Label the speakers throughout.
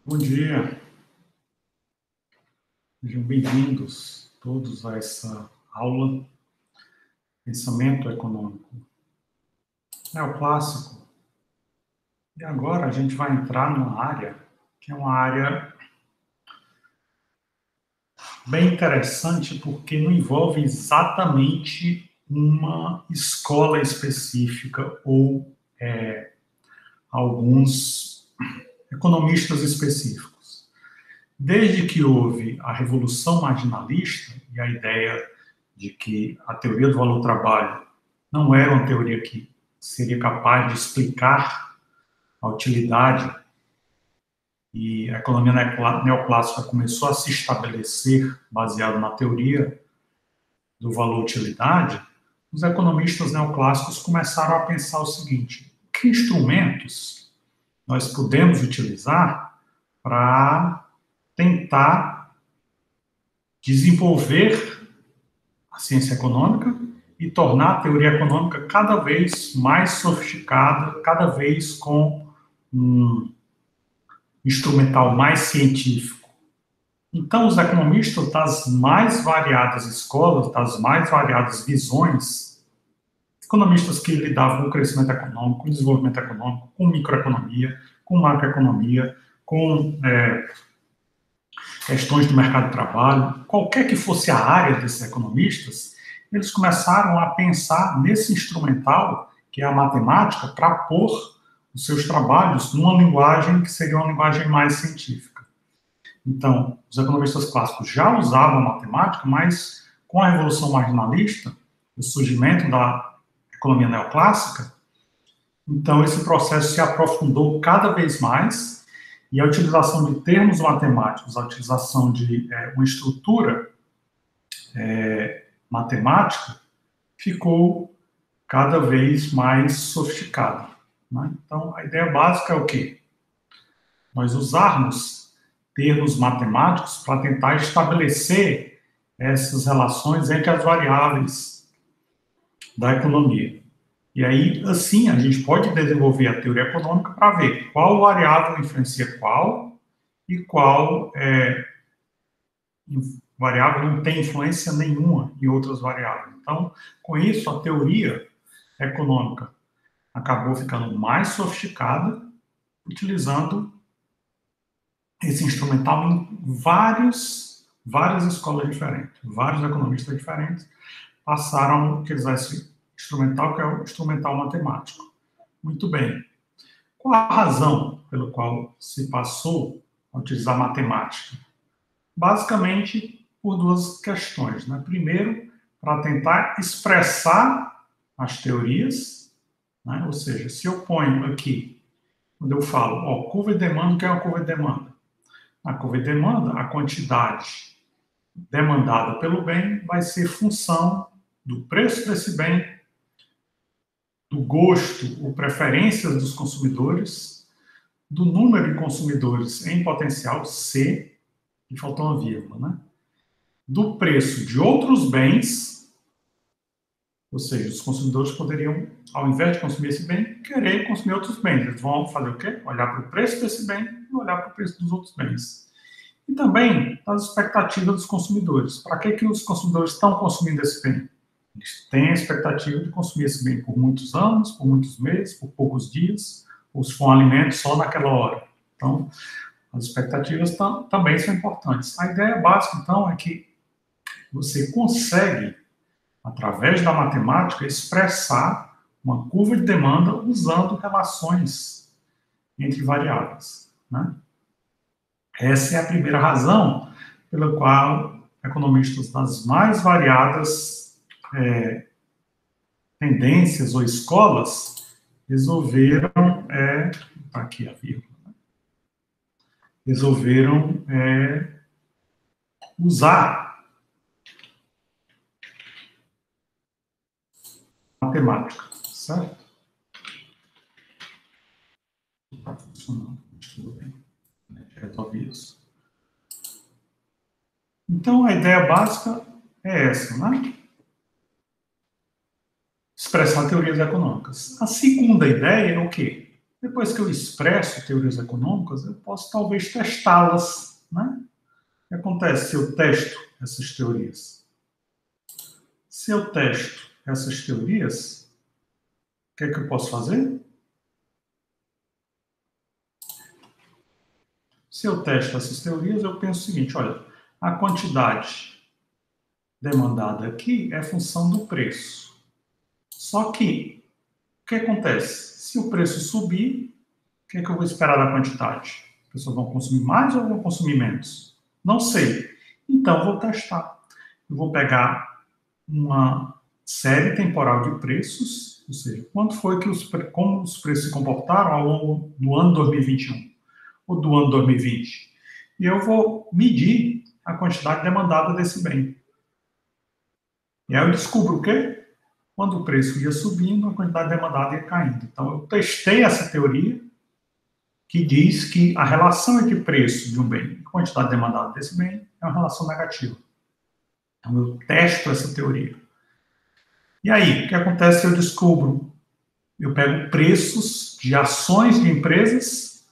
Speaker 1: Bom dia, sejam bem-vindos todos a essa aula Pensamento Econômico Neoclássico. E agora a gente vai entrar numa área que é uma área bem interessante porque não envolve exatamente uma escola específica ou alguns economistas específicos. Desde que houve a Revolução Marginalista e a ideia de que a teoria do valor-trabalho não era uma teoria que seria capaz de explicar a utilidade, e a economia neoclássica começou a se estabelecer baseado na teoria do valor-utilidade, os economistas neoclássicos começaram a pensar o seguinte: que instrumentos nós podemos utilizar para tentar desenvolver a ciência econômica e tornar a teoria econômica cada vez mais sofisticada, cada vez com um instrumental mais científico. Então, os economistas das mais variadas escolas, das mais variadas visões, economistas que lidavam com o crescimento econômico, com o desenvolvimento econômico, com microeconomia, com macroeconomia, com questões do mercado de trabalho, qualquer que fosse a área desses economistas, eles começaram a pensar nesse instrumental, que é a matemática, para pôr os seus trabalhos numa linguagem que seria uma linguagem mais científica. Então, os economistas clássicos já usavam matemática, mas com a Revolução Marginalista, o surgimento da economia neoclássica, então esse processo se aprofundou cada vez mais, e a utilização de termos matemáticos, a utilização de uma estrutura matemática ficou cada vez mais sofisticada, né? Então, a ideia básica é o quê? Nós usarmos termos matemáticos para tentar estabelecer essas relações entre as variáveis da economia. E aí, assim, a gente pode desenvolver a teoria econômica para ver qual variável influencia qual e qual variável não tem influência nenhuma em outras variáveis. Então, com isso, a teoria econômica acabou ficando mais sofisticada, utilizando esse instrumental em várias escolas diferentes. Vários economistas diferentes passaram a utilizar esse instrumental, que é o instrumental matemático. Muito bem. Qual a razão pela qual se passou a utilizar matemática? Basicamente, por duas questões, né? Primeiro, para tentar expressar as teorias, né? Ou seja, se eu ponho aqui, quando eu falo, curva de demanda, o que é uma curva de demanda? A curva de demanda, a quantidade demandada pelo bem vai ser função do preço desse bem, do gosto ou preferências dos consumidores, do número de consumidores em potencial, C, e faltou uma vírgula, né? Do preço de outros bens, ou seja, os consumidores poderiam, ao invés de consumir esse bem, querer consumir outros bens. Eles vão fazer o quê? Olhar para o preço desse bem e olhar para o preço dos outros bens. E também as expectativas dos consumidores. Para que os consumidores estão consumindo esse bem? Eles têm a expectativa de consumir esse bem por muitos anos, por muitos meses, por poucos dias, ou se for um alimento só naquela hora. Então, as expectativas também são importantes. A ideia básica, então, é que você consegue, através da matemática, expressar uma curva de demanda usando relações entre variáveis, né? Essa é a primeira razão pela qual economistas das mais variadas tendências ou escolas resolveram, tá aqui a vírgula, né? Resolveram usar matemática, certo? Não está funcionando, tudo bem. Resolvi isso. Então, a ideia básica é essa, né? Expressar teorias econômicas. A segunda ideia é o quê? Depois que eu expresso teorias econômicas, eu posso talvez testá-las, né? O que acontece se eu testo essas teorias? Se eu testo essas teorias, o que é que eu posso fazer? Se eu testo essas teorias, eu penso o seguinte, olha, a quantidade demandada aqui é função do preço. Só que, o que acontece? Se o preço subir, o que é que eu vou esperar da quantidade? As pessoas vão consumir mais ou vão consumir menos? Não sei. Então, vou testar. Eu vou pegar uma série temporal de preços, ou seja, como os preços se comportaram ao longo do ano 2021 ou do ano 2020. E eu vou medir a quantidade demandada desse bem. E aí eu descubro o quê? Quando o preço ia subindo, a quantidade demandada ia caindo. Então, eu testei essa teoria que diz que a relação entre preço de um bem e quantidade demandada desse bem é uma relação negativa. Então, eu testo essa teoria. E aí, o que acontece se eu descubro? Eu pego preços de ações de empresas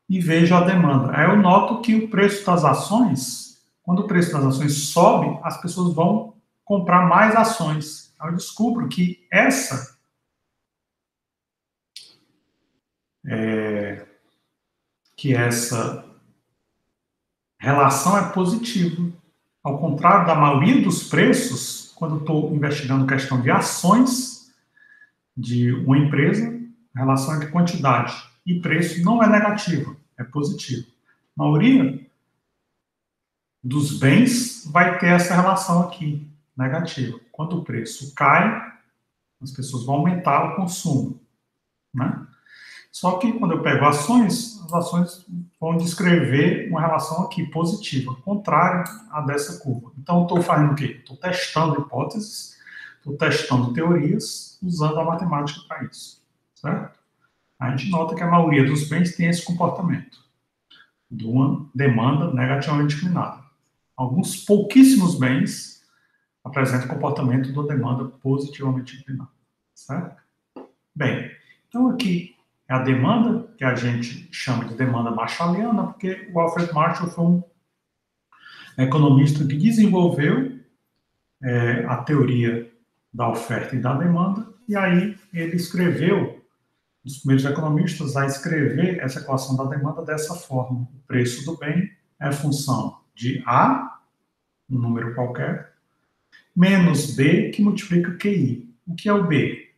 Speaker 1: e vejo a demanda. Aí eu noto que o preço das ações, quando o preço das ações sobe, as pessoas vão comprar mais ações. Aí eu descubro que essa relação é positiva. Ao contrário da maioria dos preços, quando eu estou investigando questão de ações de uma empresa, a relação entre quantidade e preço não é negativa, é positiva. A maioria dos bens vai ter essa relação aqui, negativa. Quando o preço cai, as pessoas vão aumentar o consumo, né? Só que quando eu pego ações, as ações vão descrever uma relação aqui positiva, contrária à dessa curva. Então, estou fazendo o quê? Estou testando hipóteses, estou testando teorias, usando a matemática para isso, certo? A gente nota que a maioria dos bens tem esse comportamento de uma demanda negativamente inclinada. Alguns pouquíssimos bens apresentam o comportamento da demanda positivamente inclinada, certo? Bem, então aqui é a demanda, que a gente chama de demanda marshalliana, porque o Alfred Marshall foi um economista que desenvolveu a teoria da oferta e da demanda, e aí ele escreveu, os primeiros economistas a escrever essa equação da demanda dessa forma. O preço do bem é função de A, um número qualquer, menos B, que multiplica QI. O que é o B?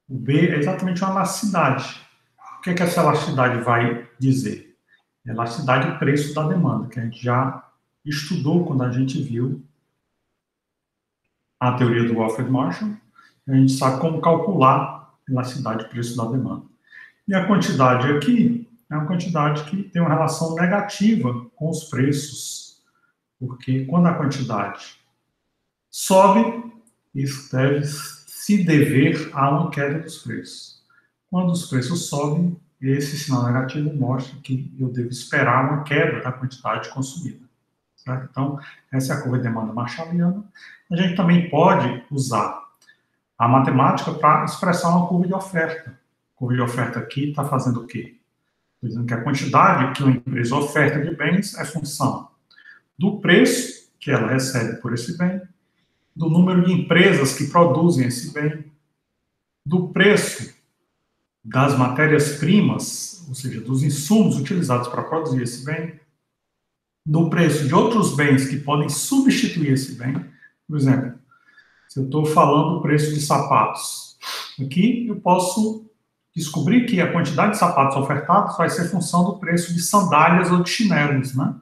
Speaker 1: O B é exatamente uma elasticidade. O que é que essa elasticidade vai dizer? Elasticidade é preço da demanda, que a gente já estudou quando a gente viu a teoria do Alfred Marshall. A gente sabe como calcular elasticidade de preço da demanda. E a quantidade aqui é uma quantidade que tem uma relação negativa com os preços, porque quando a quantidade sobe, isso deve se dever a uma queda dos preços. Quando os preços sobem, esse sinal negativo mostra que eu devo esperar uma queda da quantidade consumida. Certo? Então, essa é a curva de demanda marshalliana. A gente também pode usar a matemática para expressar uma curva de oferta. A curva de oferta aqui está fazendo o quê? Está dizendo que a quantidade que uma empresa oferta de bens é função do preço que ela recebe por esse bem, do número de empresas que produzem esse bem, do preço das matérias-primas, ou seja, dos insumos utilizados para produzir esse bem, do preço de outros bens que podem substituir esse bem. Por exemplo, se eu estou falando do preço de sapatos, aqui eu posso descobrir que a quantidade de sapatos ofertados vai ser função do preço de sandálias ou de chinelos, né?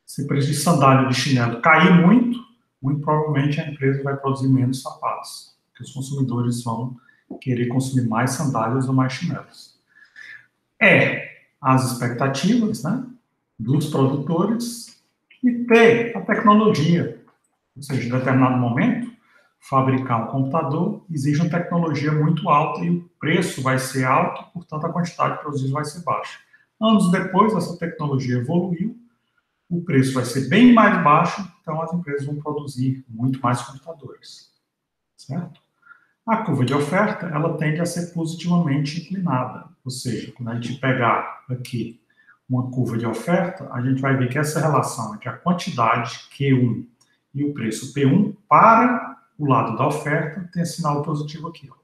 Speaker 1: Se o preço de sandália ou de chinelo cair muito, muito provavelmente a empresa vai produzir menos sapatos, porque os consumidores vão querer consumir mais sandálias ou mais chinelos. As expectativas, né, dos produtores e a tecnologia. Ou seja, em determinado momento, fabricar um computador exige uma tecnologia muito alta e o preço vai ser alto, portanto, a quantidade produzida vai ser baixa. Anos depois, essa tecnologia evoluiu, o preço vai ser bem mais baixo, então as empresas vão produzir muito mais computadores, certo? A curva de oferta, ela tende a ser positivamente inclinada, ou seja, quando a gente pegar aqui uma curva de oferta, a gente vai ver que essa relação entre a quantidade Q1 e o preço P1 para o lado da oferta tem sinal positivo aqui. Ó.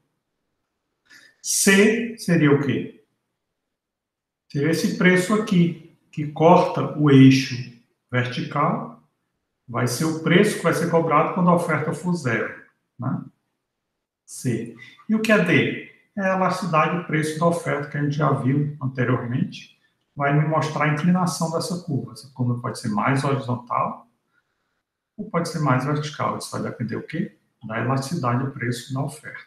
Speaker 1: C seria o quê? Seria esse preço aqui, que corta o eixo vertical, vai ser o preço que vai ser cobrado quando a oferta for zero. Né? C. E o que é D? É a elasticidade do preço da oferta que a gente já viu anteriormente. Vai me mostrar a inclinação dessa curva. Essa curva pode ser mais horizontal ou pode ser mais vertical. Isso vai depender o quê? Da elasticidade do preço da oferta.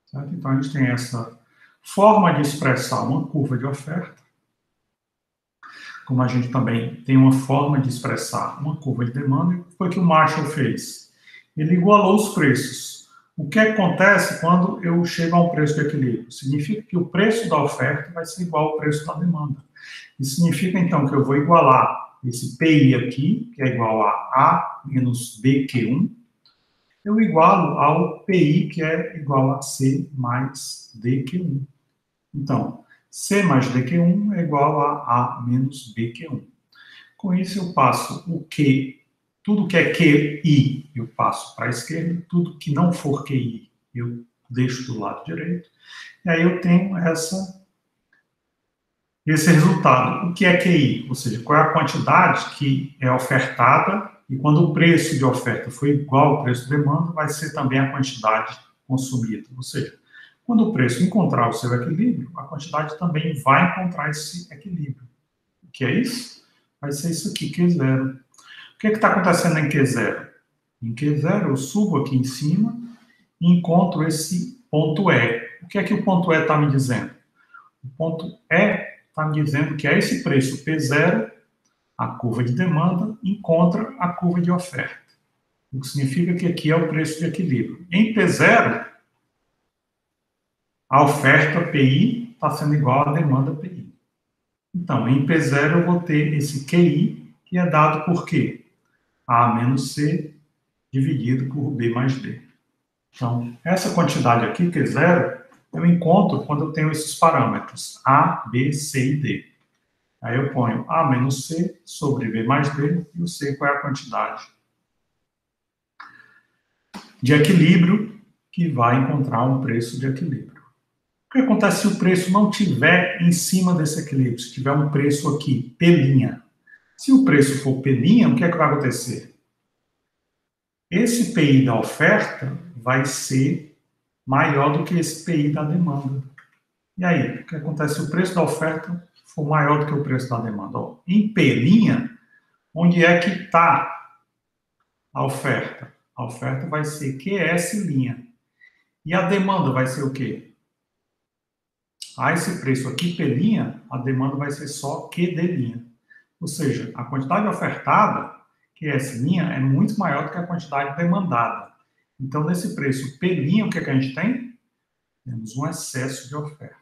Speaker 1: Certo? Então, a gente tem essa forma de expressar uma curva de oferta, como a gente também tem uma forma de expressar uma curva de demanda. E o que foi que o Marshall fez? Ele igualou os preços. O que acontece quando eu chego a um preço de equilíbrio? Significa que o preço da oferta vai ser igual ao preço da demanda. Isso significa, então, que eu vou igualar esse PI aqui, que é igual a A menos BQ1, eu igualo ao PI, que é igual a C mais DQ1. Então, C mais DQ1 é igual a menos BQ1. Com isso, eu passo o Q, tudo que é QI, eu passo para a esquerda, tudo que não for QI, eu deixo do lado direito, e aí eu tenho esse resultado. O que é QI? Ou seja, qual é a quantidade que é ofertada, e quando o preço de oferta for igual ao preço de demanda, vai ser também a quantidade consumida. Ou seja, quando o preço encontrar o seu equilíbrio, a quantidade também vai encontrar esse equilíbrio. O que é isso? Vai ser isso aqui, Q0. O que está acontecendo em Q0? Em Q0, eu subo aqui em cima e encontro esse ponto E. O que é que o ponto E está me dizendo? O ponto E está me dizendo que é esse preço P0, a curva de demanda, encontra a curva de oferta. O que significa que aqui é o preço de equilíbrio. Em P0, a oferta PI está sendo igual à demanda PI. Então, em P0 eu vou ter esse QI, que é dado por quê? A menos C dividido por B mais D. Então, essa quantidade aqui, que é zero, eu encontro quando eu tenho esses parâmetros A, B, C e D. Aí eu ponho A menos C sobre B mais D, e o C qual é a quantidade de equilíbrio que vai encontrar um preço de equilíbrio. O que acontece se o preço não estiver em cima desse equilíbrio, se tiver um preço aqui, P'? Se o preço for P', o que é que vai acontecer? Esse PI da oferta vai ser maior do que esse PI da demanda. E aí, o que acontece se o preço da oferta for maior do que o preço da demanda? Ó, em P', onde é que está a oferta? A oferta vai ser QS'. E a demanda vai ser o quê? A esse preço aqui, P', a demanda vai ser só QD'. Ou seja, a quantidade ofertada, QS', é muito maior do que a quantidade demandada. Então, nesse preço P', o que, é que a gente tem? Temos um excesso de oferta.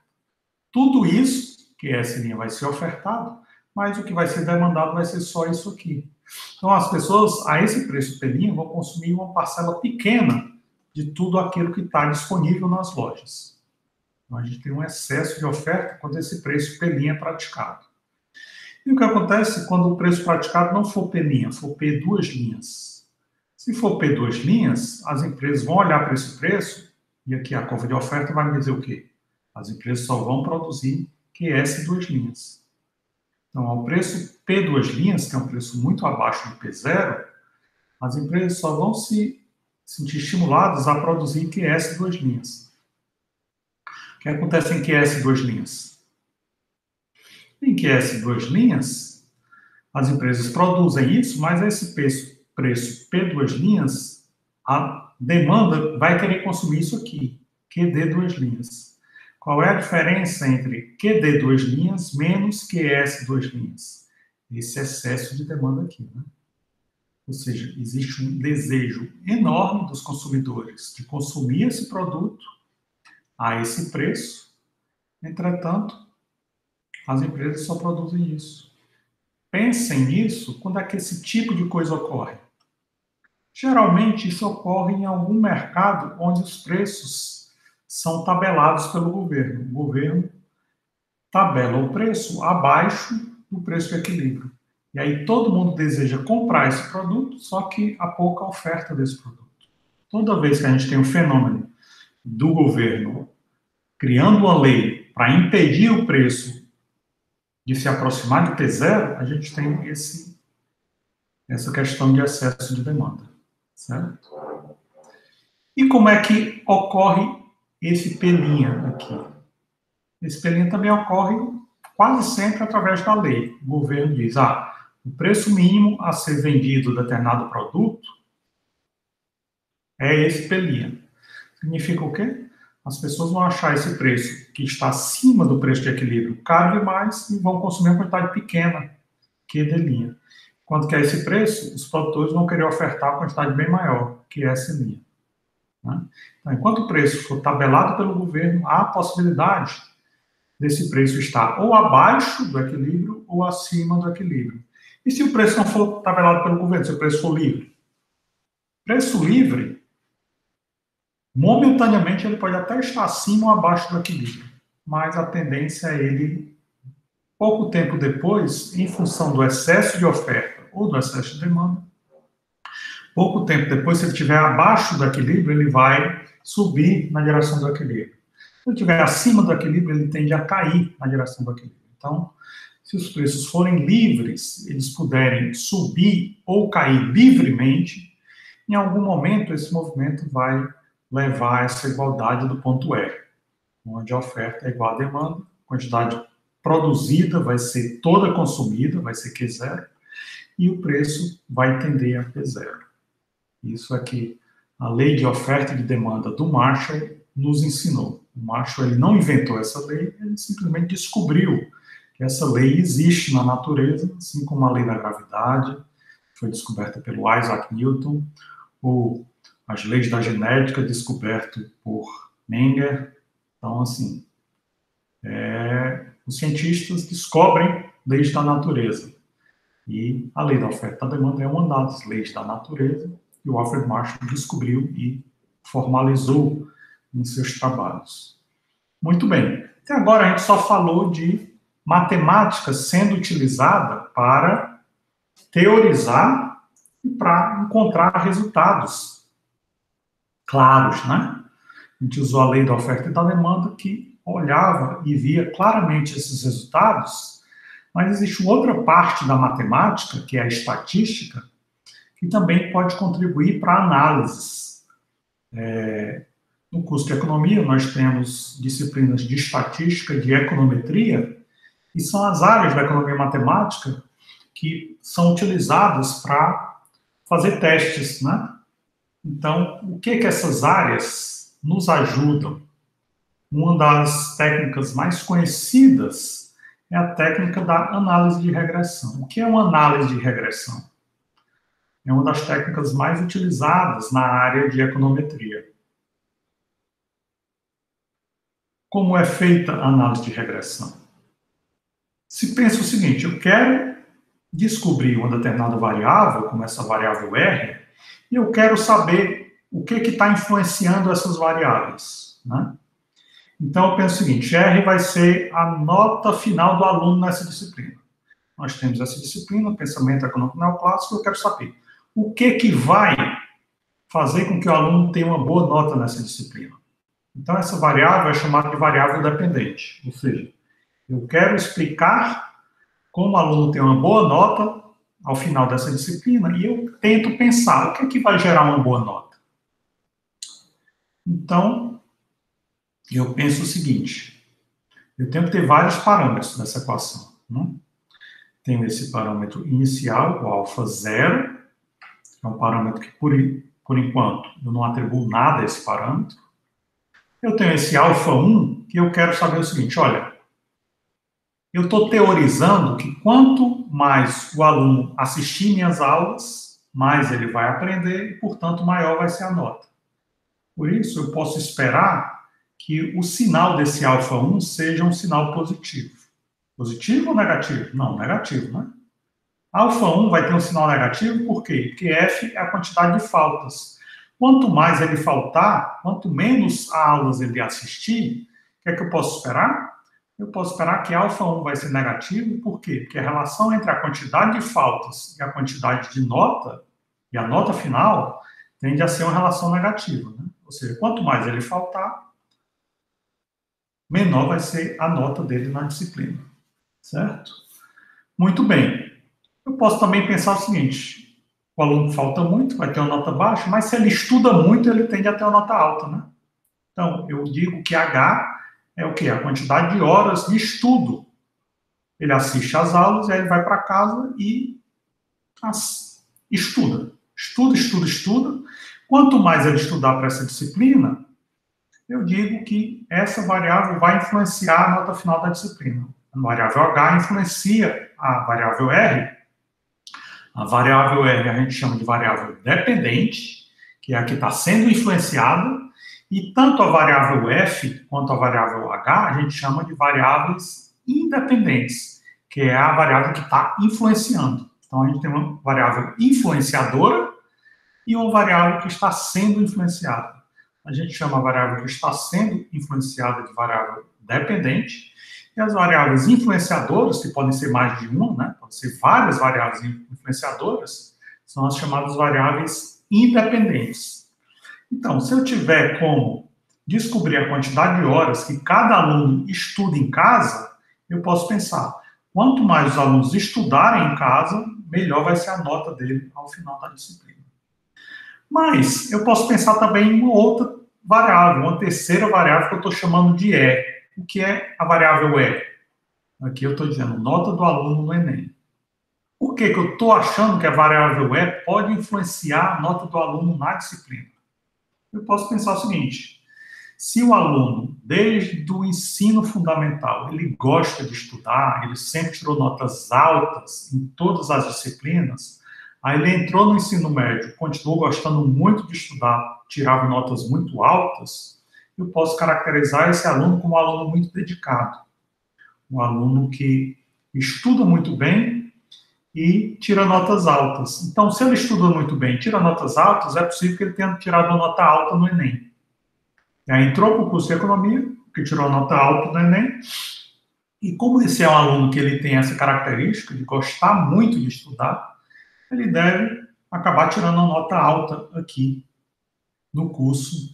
Speaker 1: Tudo isso, QS' vai ser ofertado, mas o que vai ser demandado vai ser só isso aqui. Então, as pessoas, a esse preço P', vão consumir uma parcela pequena de tudo aquilo que está disponível nas lojas. Então, a gente tem um excesso de oferta quando esse preço P' é praticado. E o que acontece quando o preço praticado não for P', for P2'? Se for P2', as empresas vão olhar para esse preço, e aqui a curva de oferta vai me dizer o quê? As empresas só vão produzir QS2'. Então, ao preço P2', que é um preço muito abaixo do P0, as empresas só vão se sentir estimuladas a produzir QS2'. O que acontece em QS2'? Em QS2', as empresas produzem isso, mas esse preço P2', a demanda vai querer consumir isso aqui, QD2'. Qual é a diferença entre QD2' menos QS2'? Esse excesso de demanda aqui, né? Ou seja, existe um desejo enorme dos consumidores de consumir esse produto a esse preço, entretanto, as empresas só produzem isso. Pensem nisso quando é que esse tipo de coisa ocorre. Geralmente, isso ocorre em algum mercado onde os preços são tabelados pelo governo. O governo tabela o preço abaixo do preço de equilíbrio. E aí todo mundo deseja comprar esse produto, só que há pouca oferta desse produto. Toda vez que a gente tem um fenômeno do governo criando uma lei para impedir o preço de se aproximar de T0, a gente tem essa questão de excesso de demanda, certo? E como é que ocorre esse pelinha aqui? Esse pelinha também ocorre quase sempre através da lei. O governo diz, o preço mínimo a ser vendido determinado produto é esse pelinha. Significa o quê? As pessoas vão achar esse preço que está acima do preço de equilíbrio caro demais e vão consumir uma quantidade pequena, que é de linha. Quando que é esse preço, os produtores vão querer ofertar uma quantidade bem maior, que é essa linha. Né? Então, enquanto o preço for tabelado pelo governo, há a possibilidade desse preço estar ou abaixo do equilíbrio ou acima do equilíbrio. E se o preço não for tabelado pelo governo, se o preço for livre? Preço livre, momentaneamente, ele pode até estar acima ou abaixo do equilíbrio, mas a tendência é ele, pouco tempo depois, em função do excesso de oferta ou do excesso de demanda, pouco tempo depois, se ele estiver abaixo do equilíbrio, ele vai subir na direção do equilíbrio. Se ele estiver acima do equilíbrio, ele tende a cair na direção do equilíbrio. Então, se os preços forem livres, eles puderem subir ou cair livremente, em algum momento esse movimento vai levar a essa igualdade do ponto E, onde a oferta é igual à demanda, a quantidade produzida vai ser toda consumida, vai ser Q0, e o preço vai tender a P0. Isso é que a lei de oferta e de demanda do Marshall nos ensinou. O Marshall ele não inventou essa lei, ele simplesmente descobriu que essa lei existe na natureza, assim como a lei da gravidade, foi descoberta pelo Isaac Newton, ou as leis da genética, descoberto por Menger. Então, assim, os cientistas descobrem leis da natureza. E a lei da oferta e da demanda é uma das leis da natureza, e o Alfred Marshall descobriu e formalizou em seus trabalhos. Muito bem. Até agora a gente só falou de matemática sendo utilizada para teorizar e para encontrar resultados claros, né? A gente usou a lei da oferta e da demanda que olhava e via claramente esses resultados, mas existe outra parte da matemática, que é a estatística, que também pode contribuir para análises. No curso de economia, nós temos disciplinas de estatística, de econometria, e são as áreas da economia matemática que são utilizadas para fazer testes, né? Então, o que essas áreas nos ajudam? Uma das técnicas mais conhecidas é a técnica da análise de regressão. O que é uma análise de regressão? É uma das técnicas mais utilizadas na área de econometria. Como é feita a análise de regressão? Se pensa o seguinte, eu quero descobrir uma determinada variável, como essa variável R, e eu quero saber o que está influenciando essas variáveis, né? Então, eu penso o seguinte, R vai ser a nota final do aluno nessa disciplina. Nós temos essa disciplina, pensamento econômico neoclássico, eu quero saber o que vai fazer com que o aluno tenha uma boa nota nessa disciplina. Então, essa variável é chamada de variável dependente, ou seja, eu quero explicar como o aluno tem uma boa nota ao final dessa disciplina e eu tento pensar o que vai gerar uma boa nota. Então, eu penso o seguinte, eu tenho que ter vários parâmetros nessa equação. Né? Tenho esse parâmetro inicial, o alfa 0, que é um parâmetro que, por enquanto, eu não atribuo nada a esse parâmetro. Eu tenho esse alfa 1, que eu quero saber o seguinte, olha, eu estou teorizando que quanto mais o aluno assistir minhas aulas, mais ele vai aprender e, portanto, maior vai ser a nota. Por isso, eu posso esperar que o sinal desse alfa 1 seja um sinal positivo. Positivo ou negativo? Não, negativo, né? Alfa 1 vai ter um sinal negativo, por quê? Porque F é a quantidade de faltas. Quanto mais ele faltar, quanto menos aulas ele assistir, o que é que eu posso esperar? Eu posso esperar que alfa 1 vai ser negativo, por quê? Porque a relação entre a quantidade de faltas e a quantidade de nota, e a nota final, tende a ser uma relação negativa, né? Ou seja, quanto mais ele faltar, menor vai ser a nota dele na disciplina, certo? Muito bem. Eu posso também pensar o seguinte, o aluno falta muito, vai ter uma nota baixa, mas se ele estuda muito, ele tende a ter uma nota alta, né? Então, eu digo que H é o quê? A quantidade de horas de estudo. Ele assiste às aulas, e aí ele vai para casa e estuda. Estuda. Quanto mais ele estudar para essa disciplina, eu digo que essa variável vai influenciar a nota final da disciplina. A variável H influencia a variável R. A variável R a gente chama de variável dependente, que é a que está sendo influenciada, e tanto a variável F quanto a variável H a gente chama de variáveis independentes, que é a variável que está influenciando. Então, a gente tem uma variável influenciadora e uma variável que está sendo influenciada. A gente chama a variável que está sendo influenciada de variável dependente, e as variáveis influenciadoras, que podem ser mais de uma, né? Podem ser várias variáveis influenciadoras, são as chamadas variáveis independentes. Então, se eu tiver como descobrir a quantidade de horas que cada aluno estuda em casa, eu posso pensar, quanto mais os alunos estudarem em casa, melhor vai ser a nota dele ao final da disciplina. Mas eu posso pensar também em uma outra variável, uma terceira variável que eu estou chamando de E. O que é a variável E? Aqui eu estou dizendo nota do aluno no Enem. Por que eu estou achando que a variável E pode influenciar a nota do aluno na disciplina? Eu posso pensar o seguinte, se o aluno, desde o ensino fundamental, ele gosta de estudar, ele sempre tirou notas altas em todas as disciplinas, aí ele entrou no ensino médio, continuou gostando muito de estudar, tirava notas muito altas, eu posso caracterizar esse aluno como um aluno muito dedicado. Um aluno que estuda muito bem e tira notas altas. Então, se ele estuda muito bem e tira notas altas, é possível que ele tenha tirado uma nota alta no Enem. E aí entrou para o curso de economia, que tirou nota alta no Enem, e como esse é um aluno que ele tem essa característica de gostar muito de estudar, ele deve acabar tirando uma nota alta aqui no curso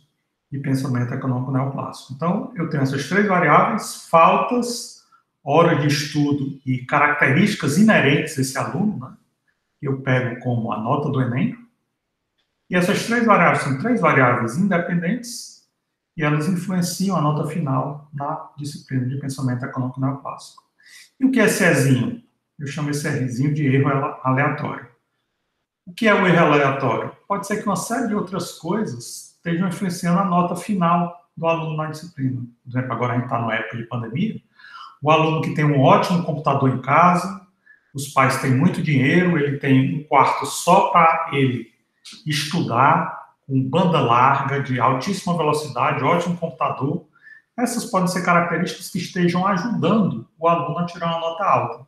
Speaker 1: de pensamento econômico neoclássico. Então, eu tenho essas três variáveis, faltas, hora de estudo e características inerentes a esse aluno, né? Eu pego como a nota do Enem. E essas três variáveis são três variáveis independentes e elas influenciam a nota final na disciplina de pensamento econômico neoclássico. E o que é esse Ezinho? Eu chamo esse Ezinho de erro aleatório. O que é o erro aleatório? Pode ser que uma série de outras coisas estejam influenciando a nota final do aluno na disciplina. Por exemplo, agora a gente está numa época de pandemia, o aluno que tem um ótimo computador em casa, os pais têm muito dinheiro, ele tem um quarto só para ele estudar, com banda larga, de altíssima velocidade, ótimo computador. Essas podem ser características que estejam ajudando o aluno a tirar uma nota alta.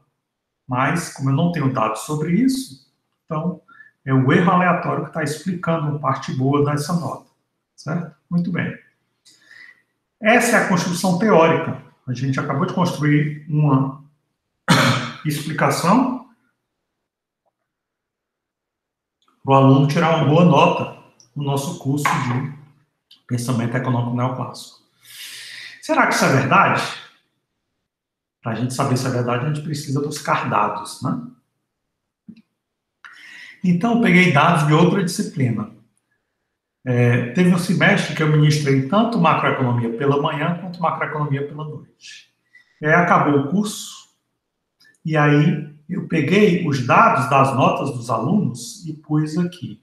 Speaker 1: Mas, como eu não tenho dados sobre isso, então é o erro aleatório que está explicando uma parte boa dessa nota. Certo? Muito bem. Essa é a construção teórica. A gente acabou de construir uma explicação para o aluno tirar uma boa nota no nosso curso de pensamento econômico neoclássico. Será que isso é verdade? Para a gente saber se é verdade, a gente precisa buscar dados, né? Então, eu peguei dados de outra disciplina. Teve um semestre que eu ministrei tanto macroeconomia pela manhã quanto macroeconomia pela noite. Acabou o curso, e aí eu peguei os dados das notas dos alunos e pus aqui.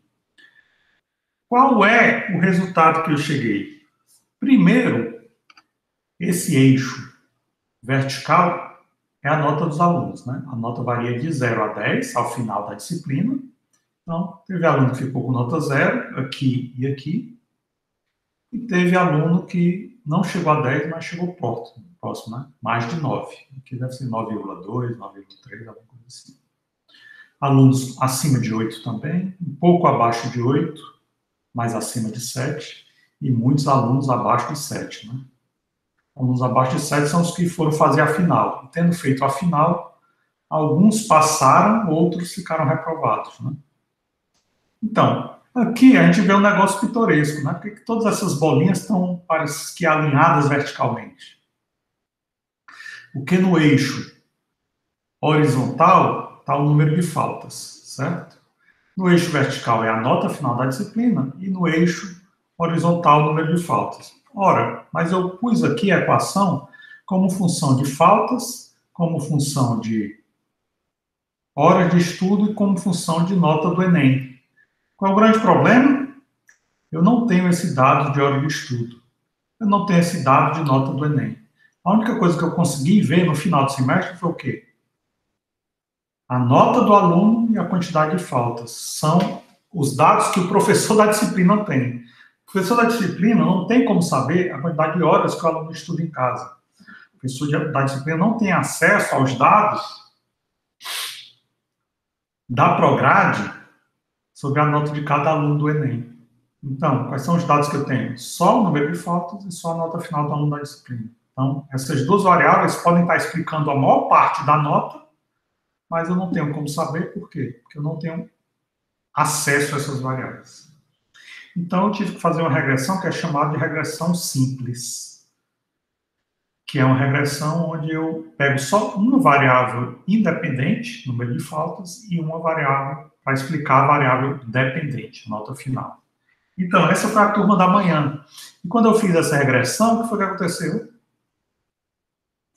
Speaker 1: Qual é o resultado que eu cheguei? Primeiro, esse eixo vertical é a nota dos alunos, né? A nota varia de 0 a 10 ao final da disciplina. Então, teve aluno que ficou com nota 0, aqui e aqui. E teve aluno que não chegou a 10, mas chegou próximo, né? Mais de 9. Aqui deve ser 9,2, 9,3, alguma coisa assim. alunos acima de 8 também, um pouco abaixo de 8, mas acima de 7, e muitos alunos abaixo de 7, né? Alunos abaixo de 7 são os que foram fazer a final. E tendo feito a final, alguns passaram, outros ficaram reprovados, né? Então, aqui a gente vê um negócio pitoresco, né? Porque todas essas bolinhas estão, parece que, alinhadas verticalmente. Porque no eixo horizontal está o número de faltas, certo? No eixo vertical é a nota final da disciplina e no eixo horizontal o número de faltas. Ora, mas eu pus aqui a equação como função de faltas, como função de horas de estudo e como função de nota do Enem. Qual é o grande problema? Eu não tenho esse dado de hora de estudo. Eu não tenho esse dado de nota do Enem. A única coisa que eu consegui ver no final do semestre foi o quê? A nota do aluno e a quantidade de faltas. São os dados que o professor da disciplina tem. O professor da disciplina não tem como saber a quantidade de horas que o aluno estuda em casa. O professor da disciplina não tem acesso aos dados da Prograde sobre a nota de cada aluno do Enem. Então, quais são os dados que eu tenho? Só o número de faltas e só a nota final do aluno da disciplina. Então, essas duas variáveis podem estar explicando a maior parte da nota, mas eu não tenho como saber por quê? Porque eu não tenho acesso a essas variáveis. Então, eu tive que fazer uma regressão que é chamada de regressão simples, que é uma regressão onde eu pego só uma variável independente, número de faltas, e uma variável para explicar a variável dependente, nota final. Então, essa foi a turma da manhã. E quando eu fiz essa regressão, o que foi que aconteceu?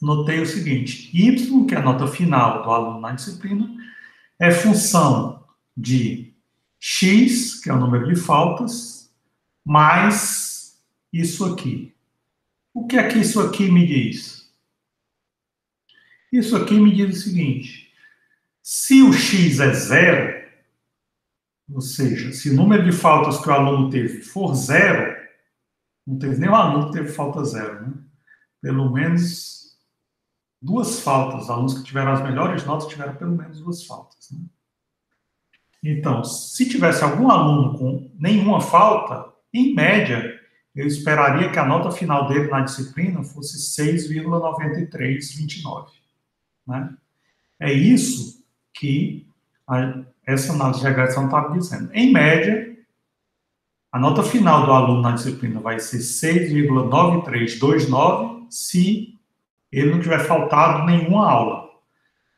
Speaker 1: Notei o seguinte: y, que é a nota final do aluno na disciplina, é função de x, que é o número de faltas, mais isso aqui. O que é que isso aqui me diz? Isso aqui me diz o seguinte: se o x é zero, ou seja, se o número de faltas que o aluno teve for zero, não teve nenhum aluno que teve falta zero, né? Pelo menos duas faltas. Os alunos que tiveram as melhores notas tiveram pelo menos duas faltas, né? Então, se tivesse algum aluno com nenhuma falta, em média, eu esperaria que a nota final dele na disciplina fosse 6,9329, né? É isso que essa análise de regressão estava dizendo. Em média, a nota final do aluno na disciplina vai ser 6,9329 se ele não tiver faltado nenhuma aula.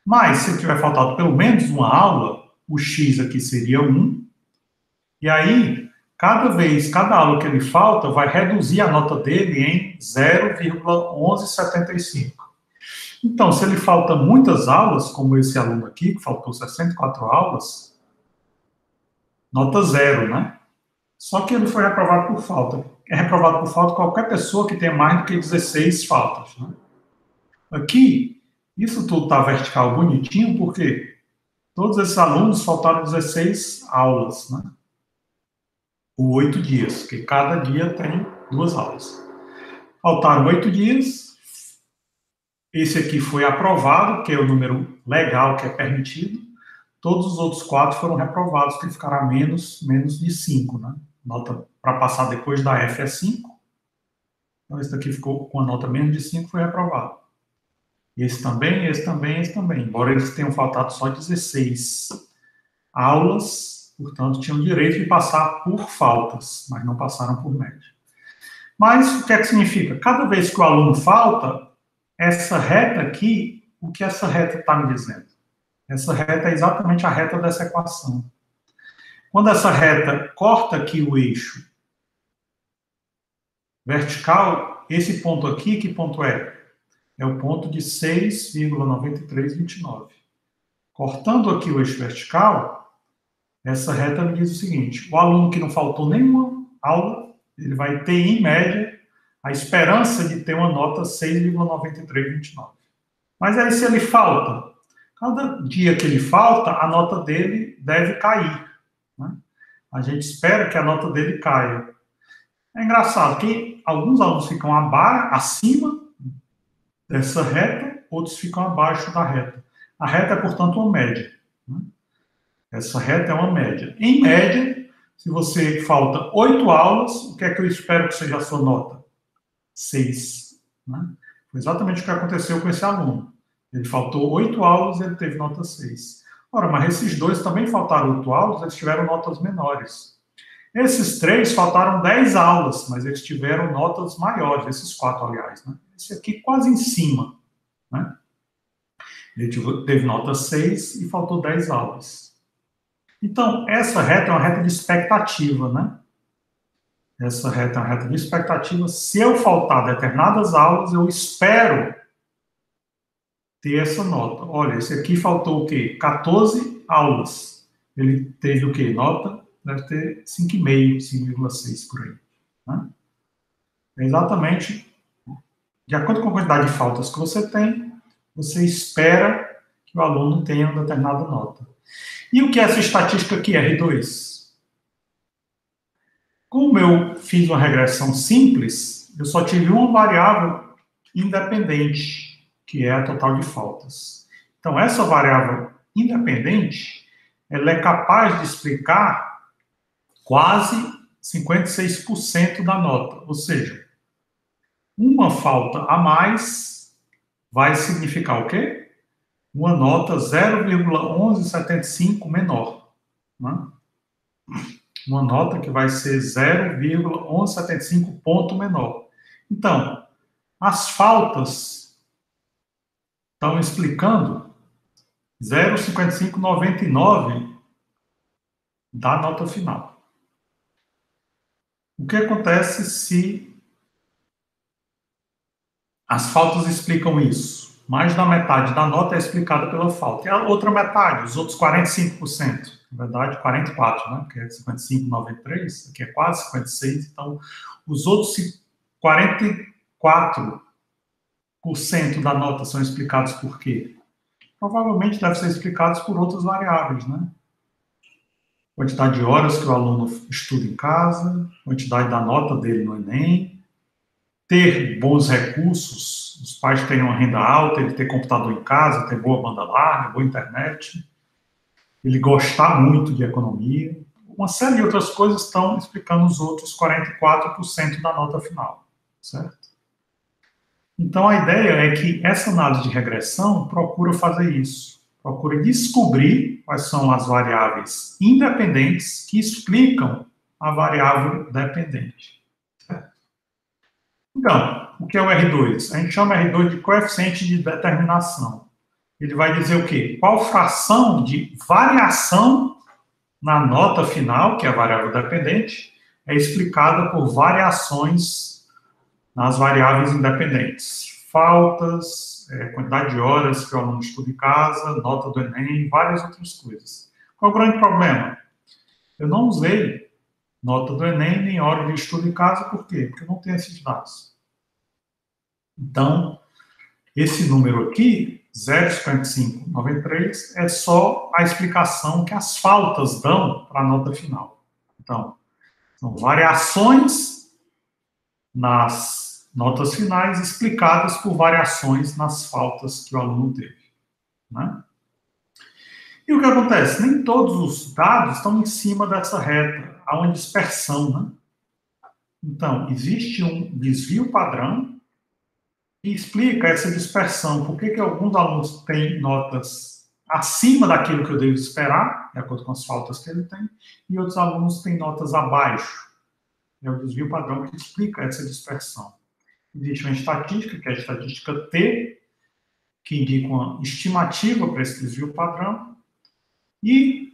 Speaker 1: Mas, se ele tiver faltado pelo menos uma aula, o x aqui seria 1. E aí, cada aula que ele falta vai reduzir a nota dele em 0,1175. Então, se ele falta muitas aulas, como esse aluno aqui, que faltou 64 aulas, nota 0, né? Só que ele foi reprovado por falta. É reprovado por falta qualquer pessoa que tenha mais do que 16 faltas, né? Aqui, isso tudo está vertical bonitinho, porque todos esses alunos faltaram 16 aulas, né? Por 8 dias, porque cada dia tem 2 aulas. Faltaram 8 dias, esse aqui foi aprovado, que é o número legal que é permitido, todos os outros 4 foram reprovados, que ficaram a menos de 5, né? Nota para passar depois da F é 5, então esse daqui ficou com a nota menos de 5, foi reprovado. Esse também, esse também, esse também, embora eles tenham faltado só 16 aulas, portanto, tinham direito de passar por faltas, mas não passaram por média. Mas o que é que significa? Cada vez que o aluno falta, essa reta aqui, o que essa reta está me dizendo? Essa reta é exatamente a reta dessa equação. Quando essa reta corta aqui o eixo vertical, esse ponto aqui, que ponto é? É o ponto de 6,9329. Cortando aqui o eixo vertical, essa reta me diz o seguinte: o aluno que não faltou nenhuma aula, ele vai ter, em média, a esperança de ter uma nota 6,9329. Mas aí, se ele falta, cada dia que ele falta, a nota dele deve cair, né? A gente espera que a nota dele caia. É engraçado que alguns alunos ficam acima dessa reta, outros ficam abaixo da reta. A reta é, portanto, uma média, né? Essa reta é uma média. Em média, se você falta 8 aulas, o que é que eu espero que seja a sua nota? 6. Né? Foi exatamente o que aconteceu com esse aluno. Ele faltou 8 aulas, ele teve nota 6. Ora, mas esses dois também faltaram 8 aulas, eles tiveram notas menores. Esses 3 faltaram 10 aulas, mas eles tiveram notas maiores, esses 4, aliás. Né? Esse aqui quase em cima. Né? Ele teve nota 6 e faltou 10 aulas. Então, essa reta é uma reta de expectativa, né? Essa reta é uma reta de expectativa. Se eu faltar determinadas aulas, eu espero ter essa nota. Olha, esse aqui faltou o quê? 14 aulas. Ele teve o quê? Nota? Deve ter 5,5, 5,6 por aí. Né? É exatamente, de acordo com a quantidade de faltas que você tem, você espera que o aluno tenha uma determinada nota. E o que é essa estatística aqui, R2? Como eu fiz uma regressão simples, eu só tive uma variável independente, que é a total de faltas. Então, essa variável independente, ela é capaz de explicar quase 56% da nota. Ou seja, uma falta a mais vai significar o quê? Uma nota 0,1175 menor. Né? Uma nota que vai ser 0,1175 ponto menor. Então, as faltas estão explicando 0,5599 da nota final. O que acontece se as faltas explicam isso? Mais da metade da nota é explicada pela falta. E a outra metade, os outros 45%, na verdade 44%, né? Que é 55,93, aqui é quase 56%, então os outros 44% da nota são explicados por quê? Provavelmente devem ser explicados por outras variáveis, né? Quantidade de horas que o aluno estuda em casa, quantidade da nota dele no Enem, ter bons recursos, os pais terem uma renda alta, ele ter computador em casa, ter boa banda larga, boa internet, ele gostar muito de economia, uma série de outras coisas estão explicando os outros 44% da nota final, certo? Então, a ideia é que essa análise de regressão procura fazer isso, procura descobrir quais são as variáveis independentes que explicam a variável dependente. Certo? Então, o que é o R2? A gente chama R2 de coeficiente de determinação. Ele vai dizer o quê? Qual fração de variação na nota final, que é a variável dependente, é explicada por variações nas variáveis independentes. Faltas, quantidade de horas que o aluno estuda em casa, nota do Enem, várias outras coisas. Qual é o grande problema? Eu não usei nota do Enem nem hora de estudo em casa, por quê? Porque eu não tenho esses dados. Então, esse número aqui, 0,5593, é só a explicação que as faltas dão para a nota final. Então, são variações nas notas finais explicadas por variações nas faltas que o aluno teve. Né? E o que acontece? Nem todos os dados estão em cima dessa reta, há uma dispersão. Né? Então, existe um desvio padrão que explica essa dispersão. Por que alguns alunos têm notas acima daquilo que eu devo esperar, de acordo com as faltas que ele tem, e outros alunos têm notas abaixo. É o desvio padrão que explica essa dispersão. Existe uma estatística, que é a estatística T, que indica uma estimativa para esse desvio padrão, e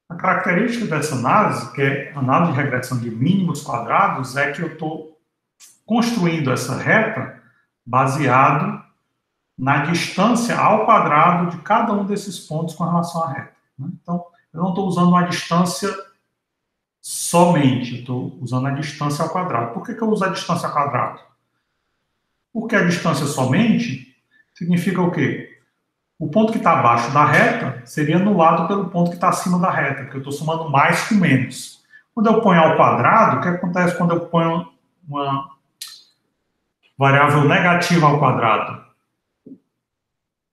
Speaker 1: a característica dessa análise, que é a análise de regressão de mínimos quadrados, é que eu estou construindo essa reta baseado na distância ao quadrado de cada um desses pontos com relação à reta. Né? Então, eu não estou usando uma distância somente, eu estou usando a distância ao quadrado. Por que eu uso a distância ao quadrado? Porque a distância somente significa o quê? O ponto que está abaixo da reta seria anulado pelo ponto que está acima da reta, porque eu estou somando mais com menos. Quando eu ponho ao quadrado, o que acontece quando eu ponho uma variável negativa ao quadrado?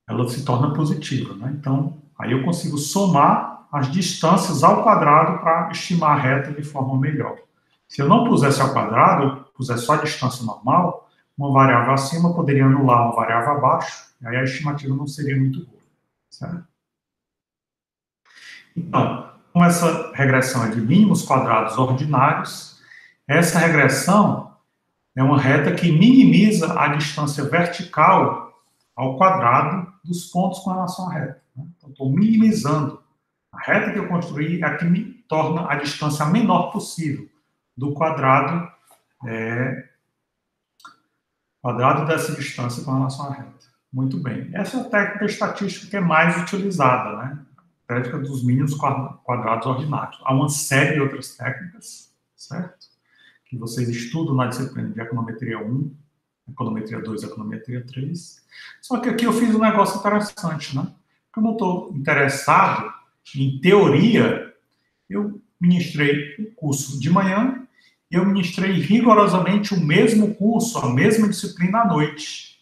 Speaker 1: Ela se torna positiva, né? Então, Aí eu consigo somar as distâncias ao quadrado para estimar a reta de forma melhor. Se eu não pusesse ao quadrado, eu pusesse só a distância normal, uma variável acima poderia anular uma variável abaixo, e aí a estimativa não seria muito boa, certo? Então, como essa regressão é de mínimos quadrados ordinários, essa regressão é uma reta que minimiza a distância vertical ao quadrado dos pontos com relação à reta. Então, estou minimizando. A reta que eu construí é a que me torna a distância menor possível do quadrado, quadrado dessa distância com relação à reta. Muito bem. Essa é a técnica estatística que é mais utilizada, né? A técnica dos mínimos quadrados ordinários. Há uma série de outras técnicas, certo? Que vocês estudam na disciplina de Econometria 1, Econometria 2 e Econometria 3. Só que aqui eu fiz um negócio interessante, né? Como eu estou interessado em teoria, eu ministrei o curso de manhã e eu ministrei rigorosamente o mesmo curso, a mesma disciplina à noite.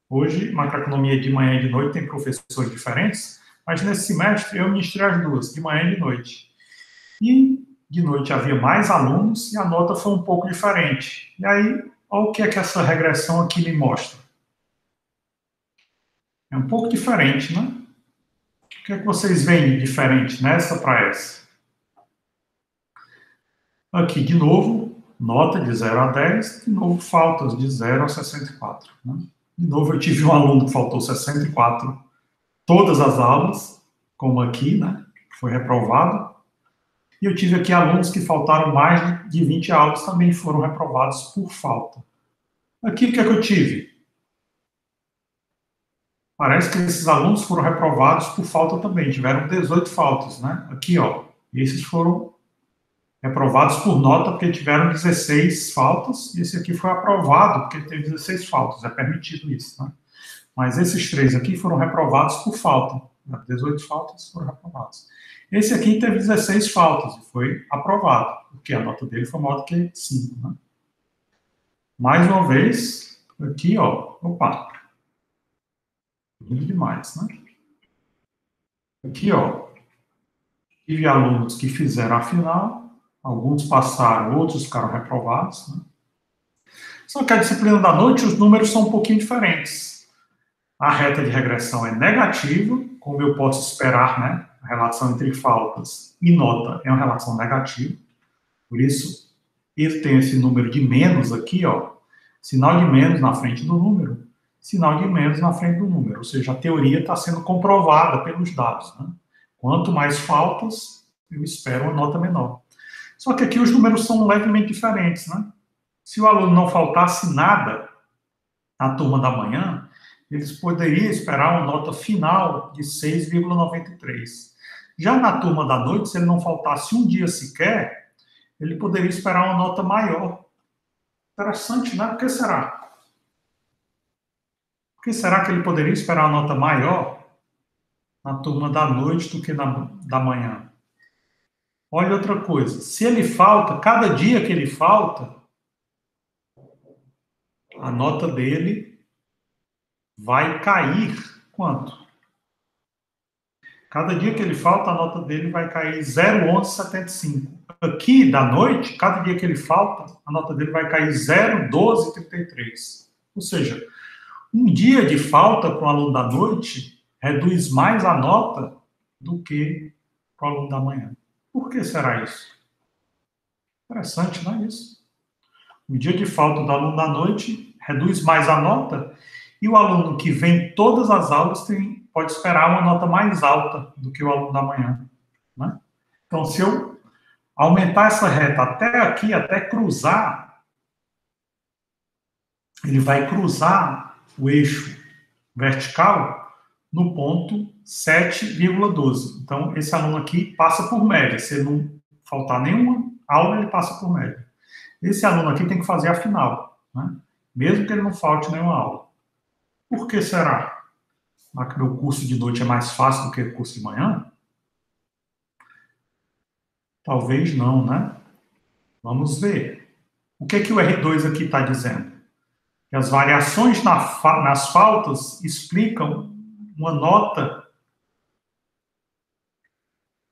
Speaker 1: Hoje, macroeconomia de manhã e de noite tem professores diferentes, mas nesse semestre eu ministrei as duas, de manhã e de noite. E de noite havia mais alunos e a nota foi um pouco diferente. E aí, olha o que é que essa regressão aqui me mostra. É um pouco diferente, né? O que é que vocês veem de diferente nessa para essa? Aqui, de novo, nota de 0 a 10, de novo, faltas de 0 a 64. Né? De novo, eu tive um aluno que faltou 64 todas as aulas, como aqui, né? Foi reprovado. E eu tive aqui alunos que faltaram mais de 20 aulas, também foram reprovados por falta. Aqui, o que é que eu tive? Parece que esses alunos foram reprovados por falta também, tiveram 18 faltas, né? Aqui, ó, esses foram reprovados por nota porque tiveram 16 faltas, e esse aqui foi aprovado porque teve 16 faltas, é permitido isso, né? Mas esses três aqui foram reprovados por falta, 18 faltas foram reprovados. Esse aqui teve 16 faltas e foi aprovado, porque a nota dele foi maior do que 5, né? Mais uma vez, aqui, ó, opa, lindo demais, né? Aqui, ó, tive alunos que fizeram a final, alguns passaram, outros ficaram reprovados, né? Só que a disciplina da noite, os números são um pouquinho diferentes. A reta de regressão é negativa, como eu posso esperar, né? A relação entre faltas e nota é uma relação negativa. Por isso, ele tem esse número de menos aqui, ó. Sinal de menos na frente do número, sinal de menos na frente do número. Ou seja, a teoria está sendo comprovada pelos dados, né? Quanto mais faltas, eu espero uma nota menor. Só que aqui os números são levemente diferentes, né? Se o aluno não faltasse nada na turma da manhã, eles poderiam esperar uma nota final de 6,93. Já na turma da noite, se ele não faltasse um dia sequer, ele poderia esperar uma nota maior. Interessante, né? Por que será? Por que será que ele poderia esperar uma nota maior na turma da noite do que na da manhã? Olha outra coisa. Se ele falta, cada dia que ele falta, a nota dele vai cair quanto? Cada dia que ele falta, a nota dele vai cair 0,1175. Aqui, da noite, cada dia que ele falta, a nota dele vai cair 0,1233. Ou seja, um dia de falta para o aluno da noite reduz mais a nota do que para o aluno da manhã. Por que será isso? Interessante, não é isso? Um dia de falta do aluno da noite reduz mais a nota e o aluno que vem todas as aulas pode esperar uma nota mais alta do que o aluno da manhã, né? Então, se eu aumentar essa reta até aqui, até cruzar, ele vai cruzar o eixo vertical no ponto 7,12. Então, esse aluno aqui passa por média. Se não faltar nenhuma aula, ele passa por média. Esse aluno aqui tem que fazer a final, né? Mesmo que ele não falte nenhuma aula. Por que será? Será que meu curso de noite é mais fácil do que o curso de manhã? Talvez não, né? Vamos ver. O que o R2 aqui está dizendo? Que as variações nas faltas explicam uma nota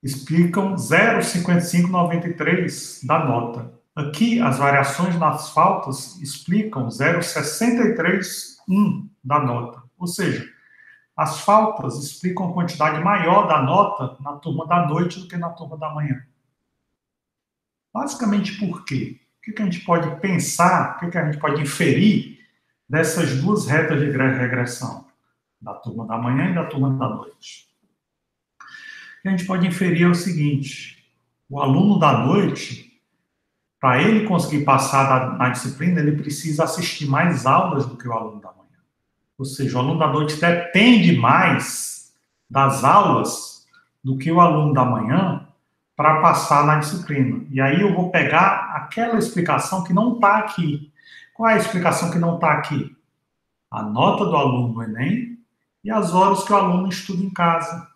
Speaker 1: explicam 0,5593 da nota. Aqui, as variações nas faltas explicam 0,631 da nota. Ou seja, as faltas explicam a quantidade maior da nota na turma da noite do que na turma da manhã. Basicamente por quê? O que a gente pode pensar, o que a gente pode inferir dessas duas retas de regressão, da turma da manhã e da turma da noite? O que a gente pode inferir é o seguinte: o aluno da noite, para ele conseguir passar na disciplina, ele precisa assistir mais aulas do que o aluno da manhã. Ou seja, o aluno da noite depende mais das aulas do que o aluno da manhã para passar na disciplina. E aí eu vou pegar aquela explicação que não está aqui. Qual é a explicação que não está aqui? A nota do aluno no Enem e as horas que o aluno estuda em casa.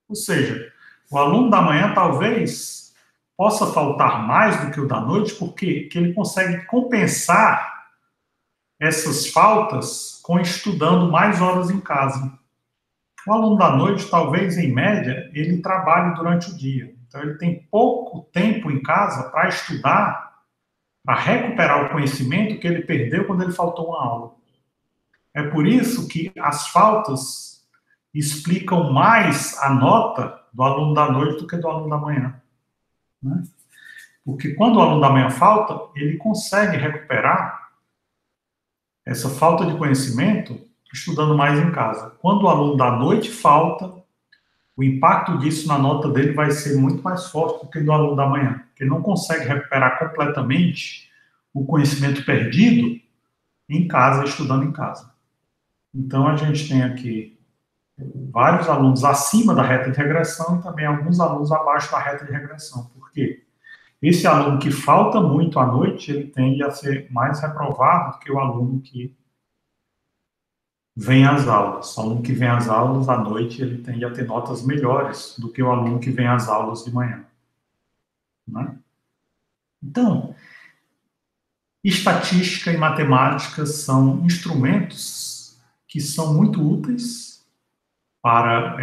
Speaker 1: Ou seja, o aluno da manhã talvez possa faltar mais do que o da noite, porque ele consegue compensar essas faltas com estudando mais horas em casa. O aluno da noite, talvez, em média, ele trabalhe durante o dia. Então, ele tem pouco tempo em casa para estudar, para recuperar o conhecimento que ele perdeu quando ele faltou uma aula. É por isso que as faltas explicam mais a nota do aluno da noite do que do aluno da manhã, né? Porque quando o aluno da manhã falta, ele consegue recuperar essa falta de conhecimento estudando mais em casa. Quando o aluno da noite falta, o impacto disso na nota dele vai ser muito mais forte do que do aluno da manhã, porque ele não consegue recuperar completamente o conhecimento perdido em casa, estudando em casa. Então, a gente tem aqui vários alunos acima da reta de regressão e também alguns alunos abaixo da reta de regressão. Por quê? Esse aluno que falta muito à noite, ele tende a ser mais reprovado do que o aluno que vem às aulas. O aluno que vem às aulas à noite, ele tende a ter notas melhores do que o aluno que vem às aulas de manhã, né? Então, estatística e matemática são instrumentos que são muito úteis para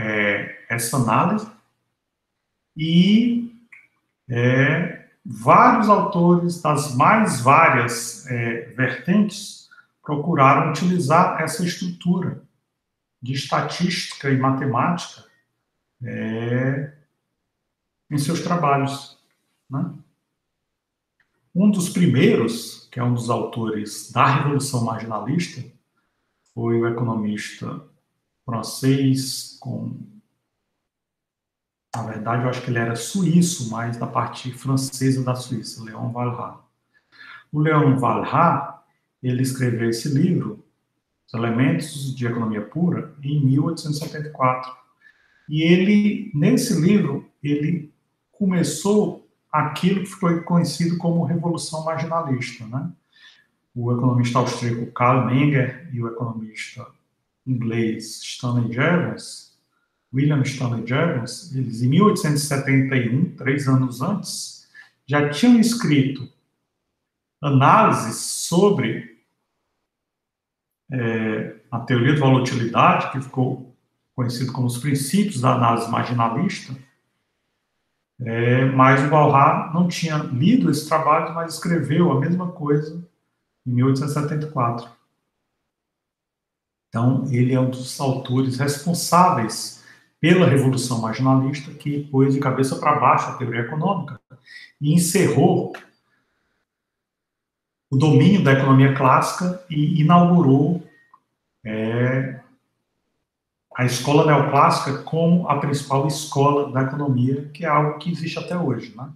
Speaker 1: essa análise e vários autores das mais várias vertentes procuraram utilizar essa estrutura de estatística e matemática em seus trabalhos, né? Um dos primeiros, que é um dos autores da Revolução Marginalista, foi o economista francês na verdade, eu acho que ele era suíço, mas da parte francesa da Suíça, Léon Walras. O Léon Walras, ele escreveu esse livro, Os Elementos de Economia Pura, em 1874. E ele, nesse livro, ele começou aquilo que foi conhecido como Revolução Marginalista, né? O economista austríaco Karl Menger e o economista inglês William Stanley Jevons, eles em 1871, 3 anos antes, já tinham escrito análises sobre a teoria da volatilidade, que ficou conhecido como os princípios da análise marginalista, mas o Walras não tinha lido esse trabalho, mas escreveu a mesma coisa em 1874. Então, ele é um dos autores responsáveis pela Revolução Marginalista, que pôs de cabeça para baixo a teoria econômica e encerrou o domínio da economia clássica e inaugurou a escola neoclássica como a principal escola da economia, que é algo que existe até hoje, né?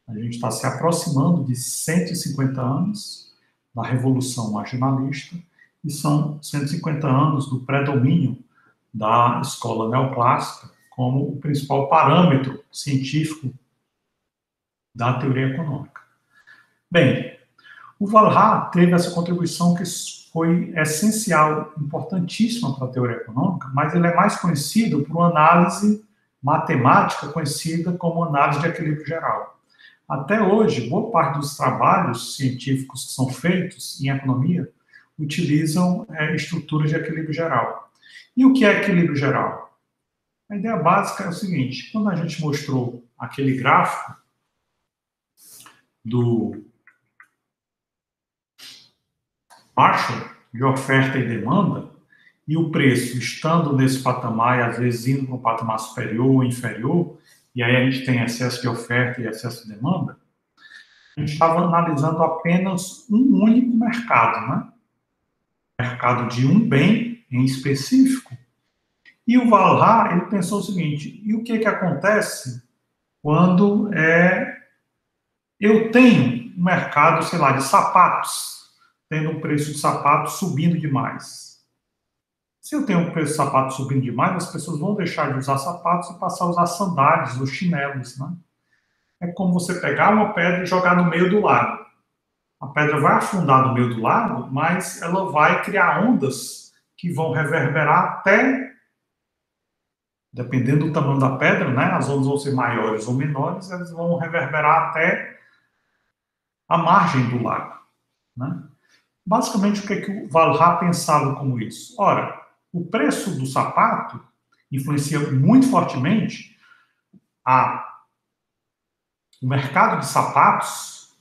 Speaker 1: A gente está se aproximando de 150 anos da Revolução Marginalista e são 150 anos do predomínio da escola neoclássica como o principal parâmetro científico da teoria econômica. Bem, o Walras teve essa contribuição que foi essencial, importantíssima para a teoria econômica, mas ele é mais conhecido por uma análise matemática conhecida como análise de equilíbrio geral. Até hoje, boa parte dos trabalhos científicos que são feitos em economia utilizam estruturas de equilíbrio geral. E o que é equilíbrio geral? A ideia básica é o seguinte: quando a gente mostrou aquele gráfico do Marshall, de oferta e demanda, e o preço estando nesse patamar e às vezes indo para um patamar superior ou inferior, e aí a gente tem excesso de oferta e excesso de demanda, a gente estava analisando apenas um único mercado, né? O mercado de um bem em específico. E o Valhar, ele pensou o seguinte: e o que acontece quando eu tenho um mercado, sei lá, de sapatos, tendo um preço de sapatos subindo demais? Se eu tenho um preço de sapato subindo demais, as pessoas vão deixar de usar sapatos e passar a usar sandálias ou chinelos, né? É como você pegar uma pedra e jogar no meio do lago. A pedra vai afundar no meio do lago, mas ela vai criar ondas que vão reverberar até, dependendo do tamanho da pedra, né? As ondas vão ser maiores ou menores, elas vão reverberar até a margem do lago, né? Basicamente, o que o Valhar pensava como isso? Ora, o preço do sapato influencia muito fortemente o mercado de sapatos,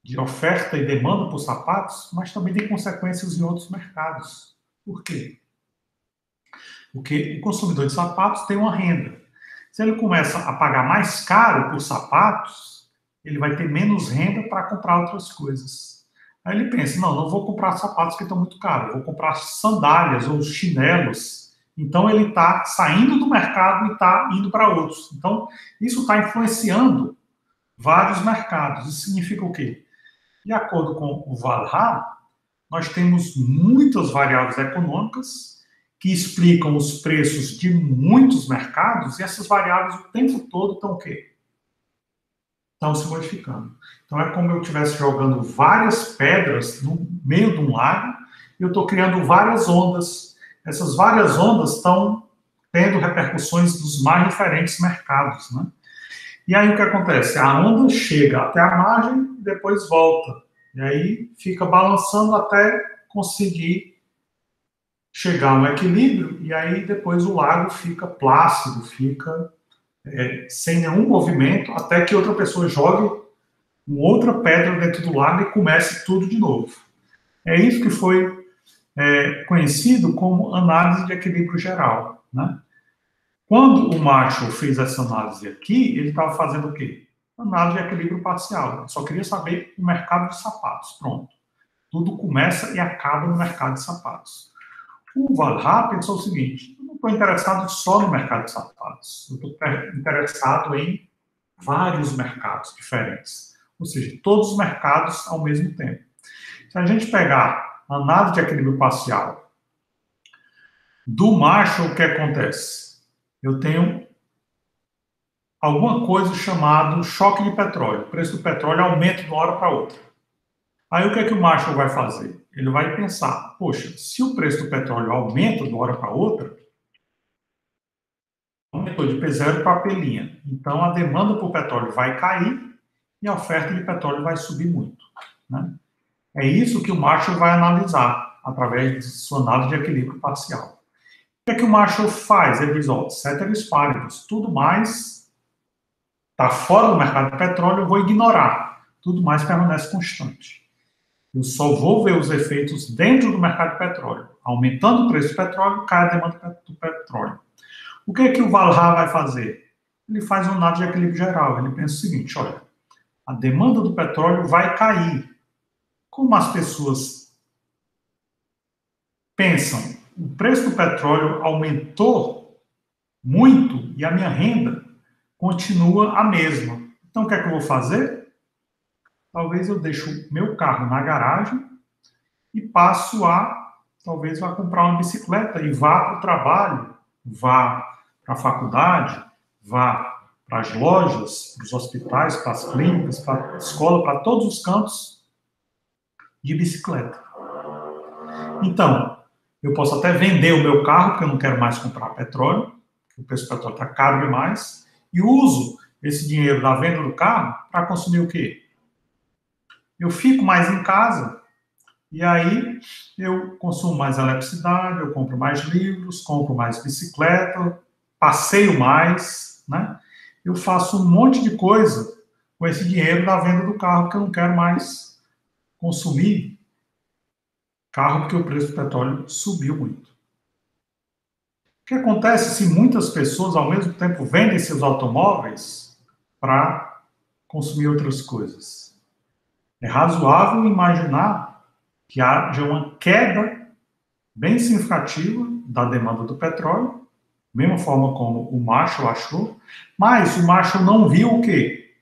Speaker 1: de oferta e demanda por sapatos, mas também tem consequências em outros mercados. Por quê? Porque o consumidor de sapatos tem uma renda. Se ele começa a pagar mais caro por sapatos, ele vai ter menos renda para comprar outras coisas. Aí ele pensa, não vou comprar sapatos que estão muito caros, vou comprar sandálias ou chinelos. Então ele está saindo do mercado e está indo para outros. Então isso está influenciando vários mercados. Isso significa o quê? De acordo com o Valhar, nós temos muitas variáveis econômicas que explicam os preços de muitos mercados e essas variáveis o tempo todo estão o quê? Estão se modificando. Então é como eu estivesse jogando várias pedras no meio de um lago e eu estou criando várias ondas. Essas várias ondas estão tendo repercussões dos mais diferentes mercados, né? E aí o que acontece? A onda chega até a margem e depois volta. E aí fica balançando até conseguir chegar a um equilíbrio, e aí depois o lago fica plácido, fica sem nenhum movimento, até que outra pessoa jogue uma outra pedra dentro do lago e comece tudo de novo. É isso que foi conhecido como análise de equilíbrio geral, né? Quando o Marshall fez essa análise aqui, ele estava fazendo o quê? Análise de equilíbrio parcial. Ele só queria saber o mercado de sapatos. Pronto. Tudo começa e acaba no mercado de sapatos. O Valhar pensou o seguinte: eu não estou interessado só no mercado de sapatos. Eu estou interessado em vários mercados diferentes. Ou seja, todos os mercados ao mesmo tempo. Se a gente pegar a análise de equilíbrio parcial do Marshall, o que acontece? Eu tenho alguma coisa chamada choque de petróleo. O preço do petróleo aumenta de uma hora para outra. Aí o que é que o Marshall vai fazer? Ele vai pensar, poxa, se o preço do petróleo aumenta de uma hora para outra, aumentou de P0 para P'. Então a demanda por petróleo vai cair e a oferta de petróleo vai subir muito, né? É isso que o Marshall vai analisar através de sua análise de equilíbrio parcial. O que é que o Marshall faz? Ele diz, ceteris paribus, tudo mais está fora do mercado de petróleo, eu vou ignorar. Tudo mais permanece constante. Eu só vou ver os efeitos dentro do mercado de petróleo. Aumentando o preço do petróleo, cai a demanda do petróleo. O que é que o Valhar vai fazer? Ele faz uma análise de equilíbrio geral. Ele pensa o seguinte, olha, a demanda do petróleo vai cair. Como as pessoas pensam, o preço do petróleo aumentou muito e a minha renda continua a mesma. Então, o que é que eu vou fazer? Talvez eu deixe o meu carro na garagem e passo talvez vá comprar uma bicicleta e vá para o trabalho, vá para a faculdade, vá para as lojas, para os hospitais, para as clínicas, para a escola, para todos os cantos de bicicleta. Então, eu posso até vender o meu carro, porque eu não quero mais comprar petróleo, porque o preço do petróleo está caro demais, e uso esse dinheiro da venda do carro para consumir o quê? Eu fico mais em casa, e aí eu consumo mais eletricidade, eu compro mais livros, compro mais bicicleta, passeio mais, né? Eu faço um monte de coisa com esse dinheiro da venda do carro, que eu não quero mais consumir carro porque o preço do petróleo subiu muito. O que acontece se muitas pessoas, ao mesmo tempo, vendem seus automóveis para consumir outras coisas? É razoável imaginar que haja uma queda bem significativa da demanda do petróleo, mesma forma como o Marshall achou, mas o Marshall não viu o quê?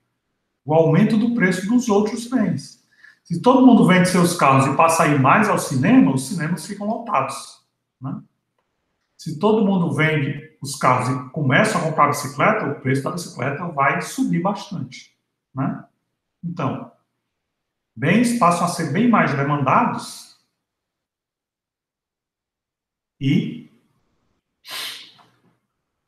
Speaker 1: O aumento do preço dos outros bens. Se todo mundo vende seus carros e passa a ir mais ao cinema, os cinemas ficam lotados, né? Se todo mundo vende os carros e começa a comprar bicicleta, o preço da bicicleta vai subir bastante, né? Então, bens passam a ser bem mais demandados e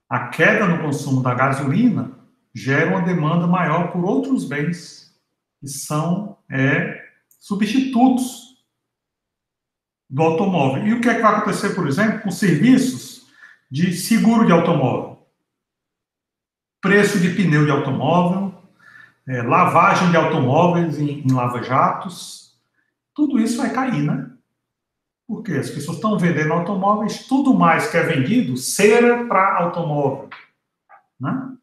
Speaker 1: a queda no consumo da gasolina gera uma demanda maior por outros bens que são substitutos do automóvel. E o que é que vai acontecer, por exemplo, com serviços de seguro de automóvel? Preço de pneu de automóvel, lavagem de automóveis em lava-jatos, tudo isso vai cair, né? Porque as pessoas estão vendendo automóveis, tudo mais que é vendido, cera para automóvel, né?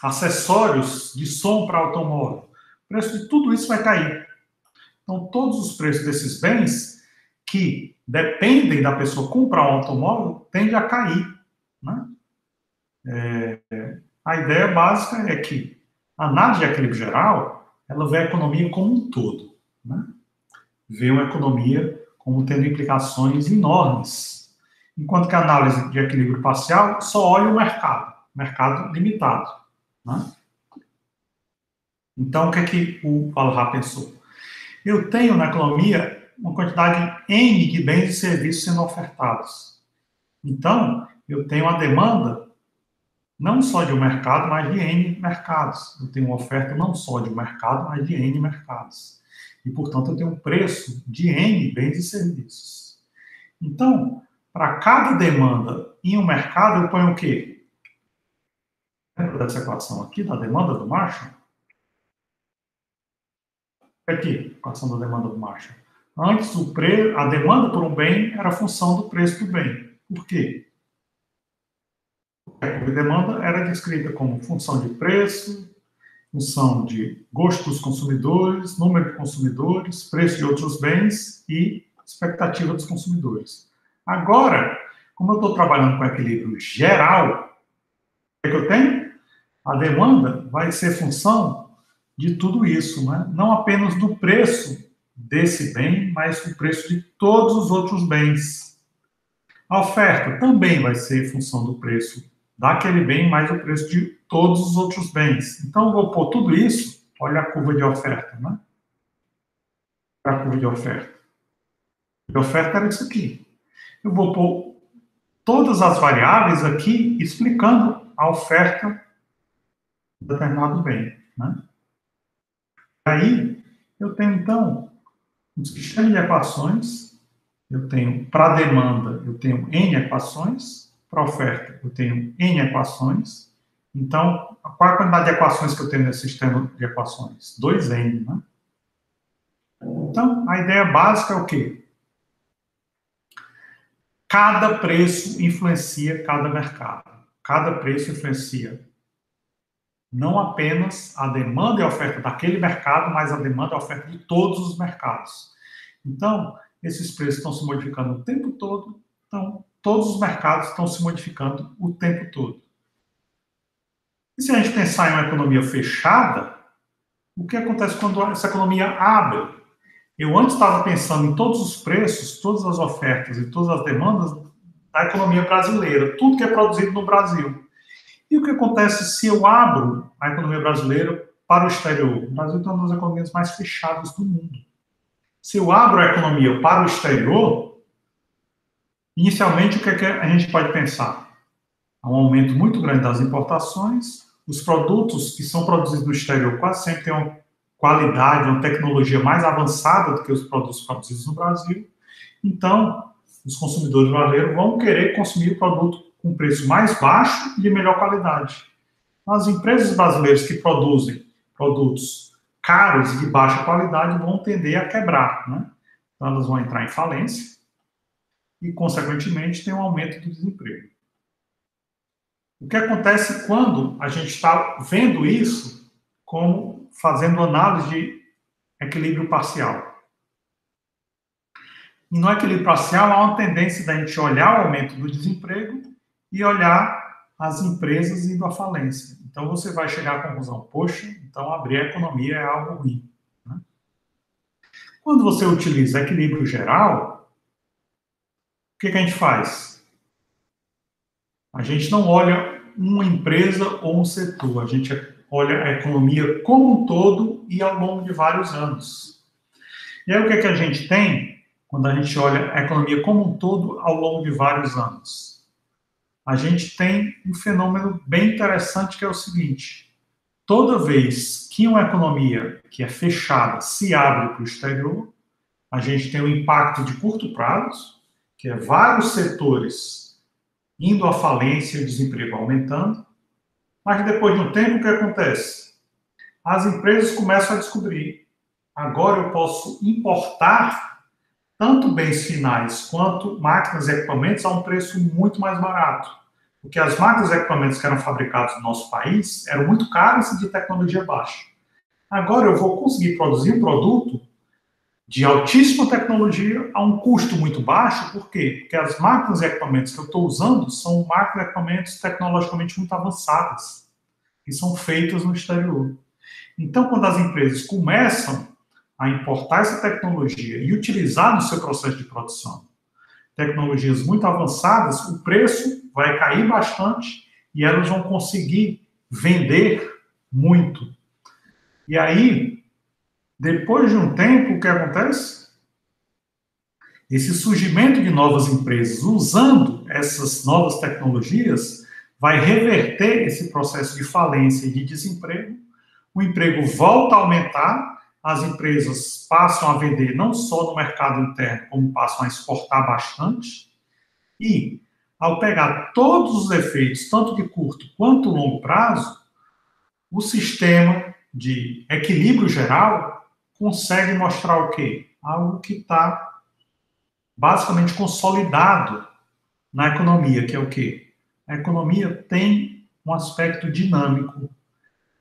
Speaker 1: Acessórios de som para automóvel. O preço de tudo isso vai cair. Então, todos os preços desses bens que dependem da pessoa comprar um automóvel tendem a cair, né? A ideia básica é que a análise de equilíbrio geral, ela vê a economia como um todo, né? Vê uma economia como tendo implicações enormes, enquanto que a análise de equilíbrio parcial só olha o mercado limitado, né? Então, o que é que o Valhar pensou? Eu tenho na economia uma quantidade N de bens e serviços sendo ofertados. Então, eu tenho a demanda não só de um mercado, mas de N mercados. Eu tenho uma oferta não só de um mercado, mas de N mercados. E, portanto, eu tenho um preço de N bens e serviços. Então, para cada demanda em um mercado, eu ponho o quê? Lembra dessa equação aqui, da demanda do Marshall? Aqui, equação da demanda do Marshall. Antes, a demanda por um bem era a função do preço do bem. Por quê? A demanda era descrita como função de preço, função de gosto dos consumidores, número de consumidores, preço de outros bens e expectativa dos consumidores. Agora, como eu estou trabalhando com equilíbrio geral, o que eu tenho? A demanda vai ser função de tudo isso, né? Não apenas do preço desse bem, mas do preço de todos os outros bens. A oferta também vai ser função do preço daquele bem, mais o preço de todos os outros bens. Então, eu vou pôr tudo isso, olha a curva de oferta, né? A curva de oferta. A oferta era isso aqui. Eu vou pôr todas as variáveis aqui, explicando a oferta de determinado bem, né? Aí, eu tenho, então, um sistema de equações. Eu tenho, para demanda, eu tenho N equações. Para oferta, eu tenho N equações. Então, qual é a quantidade de equações que eu tenho nesse sistema de equações? 2N, né? Então, a ideia básica é o quê? Cada preço influencia cada mercado. Cada preço influencia não apenas a demanda e a oferta daquele mercado, mas a demanda e a oferta de todos os mercados. Então, esses preços estão se modificando o tempo todo, então todos os mercados estão se modificando o tempo todo. E se a gente pensar em uma economia fechada, o que acontece quando essa economia abre? Eu antes estava pensando em todos os preços, todas as ofertas e todas as demandas da economia brasileira, tudo que é produzido no Brasil. E o que acontece se eu abro a economia brasileira para o exterior? O Brasil é uma das economias mais fechadas do mundo. Se eu abro a economia para o exterior, inicialmente o que a gente pode pensar? Há um aumento muito grande das importações, os produtos que são produzidos no exterior quase sempre têm uma qualidade, uma tecnologia mais avançada do que os produtos produzidos no Brasil. Então, os consumidores brasileiros vão querer consumir o produto com preço mais baixo e de melhor qualidade. As empresas brasileiras que produzem produtos caros e de baixa qualidade vão tender a quebrar, né? Então, elas vão entrar em falência e, consequentemente, tem um aumento do desemprego. O que acontece quando a gente está vendo isso como fazendo análise de equilíbrio parcial? E no equilíbrio parcial há uma tendência da gente olhar o aumento do desemprego e olhar as empresas indo à falência. Então você vai chegar à conclusão, poxa, então abrir a economia é algo ruim, né? Quando você utiliza equilíbrio geral, o que a gente faz? A gente não olha uma empresa ou um setor, a gente olha a economia como um todo e ao longo de vários anos. E aí o que a gente tem quando a gente olha a economia como um todo ao longo de vários anos? A gente tem um fenômeno bem interessante que é o seguinte: toda vez que uma economia que é fechada se abre para o exterior, a gente tem um impacto de curto prazo, que é vários setores indo à falência e o desemprego aumentando, mas depois de um tempo o que acontece? As empresas começam a descobrir, agora eu posso importar tanto bens finais quanto máquinas e equipamentos a um preço muito mais barato. Porque as máquinas e equipamentos que eram fabricados no nosso país eram muito caros e de tecnologia baixa. Agora eu vou conseguir produzir um produto de altíssima tecnologia a um custo muito baixo. Por quê? Porque as máquinas e equipamentos que eu estou usando são máquinas e equipamentos tecnologicamente muito avançadas, que são feitas no exterior. Então, quando as empresas começam a importar essa tecnologia e utilizar no seu processo de produção tecnologias muito avançadas, o preço vai cair bastante e elas vão conseguir vender muito. E aí, depois de um tempo, o que acontece? Esse surgimento de novas empresas usando essas novas tecnologias vai reverter esse processo de falência e de desemprego. O emprego volta a aumentar, as empresas passam a vender não só no mercado interno, como passam a exportar bastante. E, ao pegar todos os efeitos, tanto de curto quanto longo prazo, o sistema de equilíbrio geral consegue mostrar o quê? Algo que está basicamente consolidado na economia, que é o quê? A economia tem um aspecto dinâmico.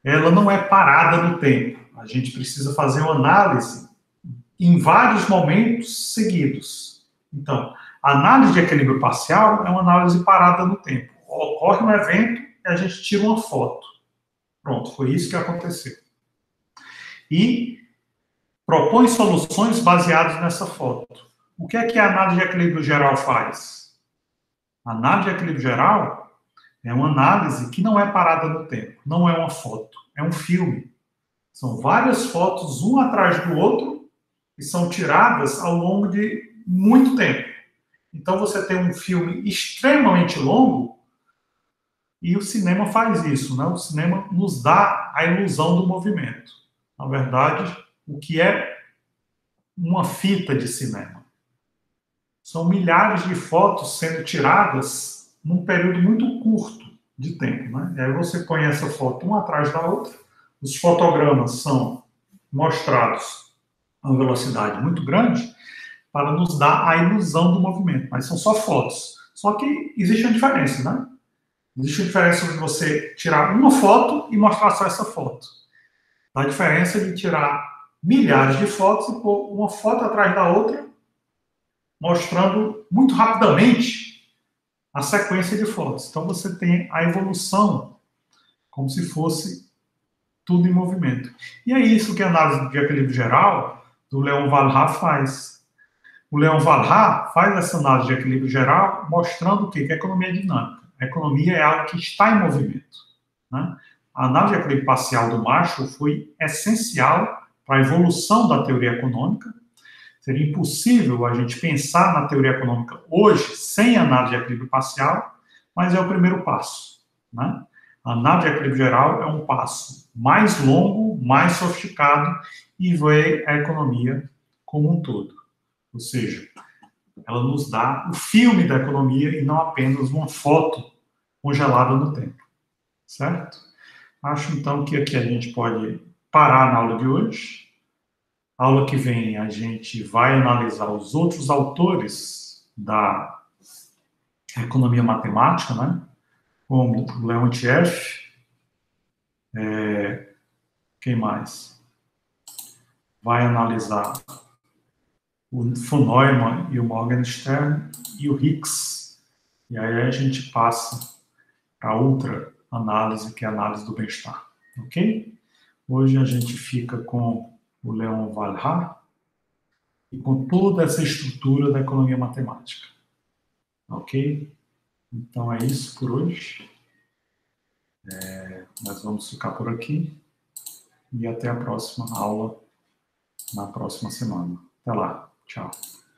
Speaker 1: Ela não é parada no tempo. A gente precisa fazer uma análise em vários momentos seguidos. Então, a análise de equilíbrio parcial é uma análise parada no tempo. Ocorre um evento e a gente tira uma foto. Pronto, foi isso que aconteceu. E propõe soluções baseadas nessa foto. O que é que a análise de equilíbrio geral faz? A análise de equilíbrio geral é uma análise que não é parada no tempo, não é uma foto, é um filme. São várias fotos, um atrás do outro, que são tiradas ao longo de muito tempo. Então você tem um filme extremamente longo e o cinema faz isso, né? O cinema nos dá a ilusão do movimento. Na verdade, o que é uma fita de cinema? São milhares de fotos sendo tiradas num período muito curto de tempo, né? E aí você põe essa foto uma atrás da outra, os fotogramas são mostrados a uma velocidade muito grande para nos dar a ilusão do movimento, mas são só fotos. Só que existe uma diferença, né? Existe a diferença de você tirar uma foto e mostrar só essa foto. A diferença de tirar milhares de fotos e pôr uma foto atrás da outra, mostrando muito rapidamente a sequência de fotos. Então você tem a evolução como se fosse tudo em movimento. E é isso que a análise de equilíbrio geral do Leon Walras faz. O Leon Walras faz essa análise de equilíbrio geral mostrando o quê? Que a economia é dinâmica. A economia é algo que está em movimento, né? A análise de equilíbrio parcial do Marshall foi essencial para a evolução da teoria econômica. Seria impossível a gente pensar na teoria econômica hoje sem análise de equilíbrio parcial, mas é o primeiro passo, né? A análise de equilíbrio geral é um passo mais longo, mais sofisticado e vê a economia como um todo. Ou seja, ela nos dá o filme da economia e não apenas uma foto congelada no tempo, certo? Acho, então, que aqui a gente pode parar na aula de hoje. A aula que vem a gente vai analisar os outros autores da economia matemática, né? Como Leontiev, quem mais? Vai analisar o von Neumann e o Morgenstern e o Hicks. E aí a gente passa para outra análise, que é a análise do bem-estar. Ok? Hoje a gente fica com o Leon Walras e com toda essa estrutura da economia matemática. Ok? Então é isso por hoje. Nós vamos ficar por aqui e até a próxima aula na próxima semana. Até lá. Tchau.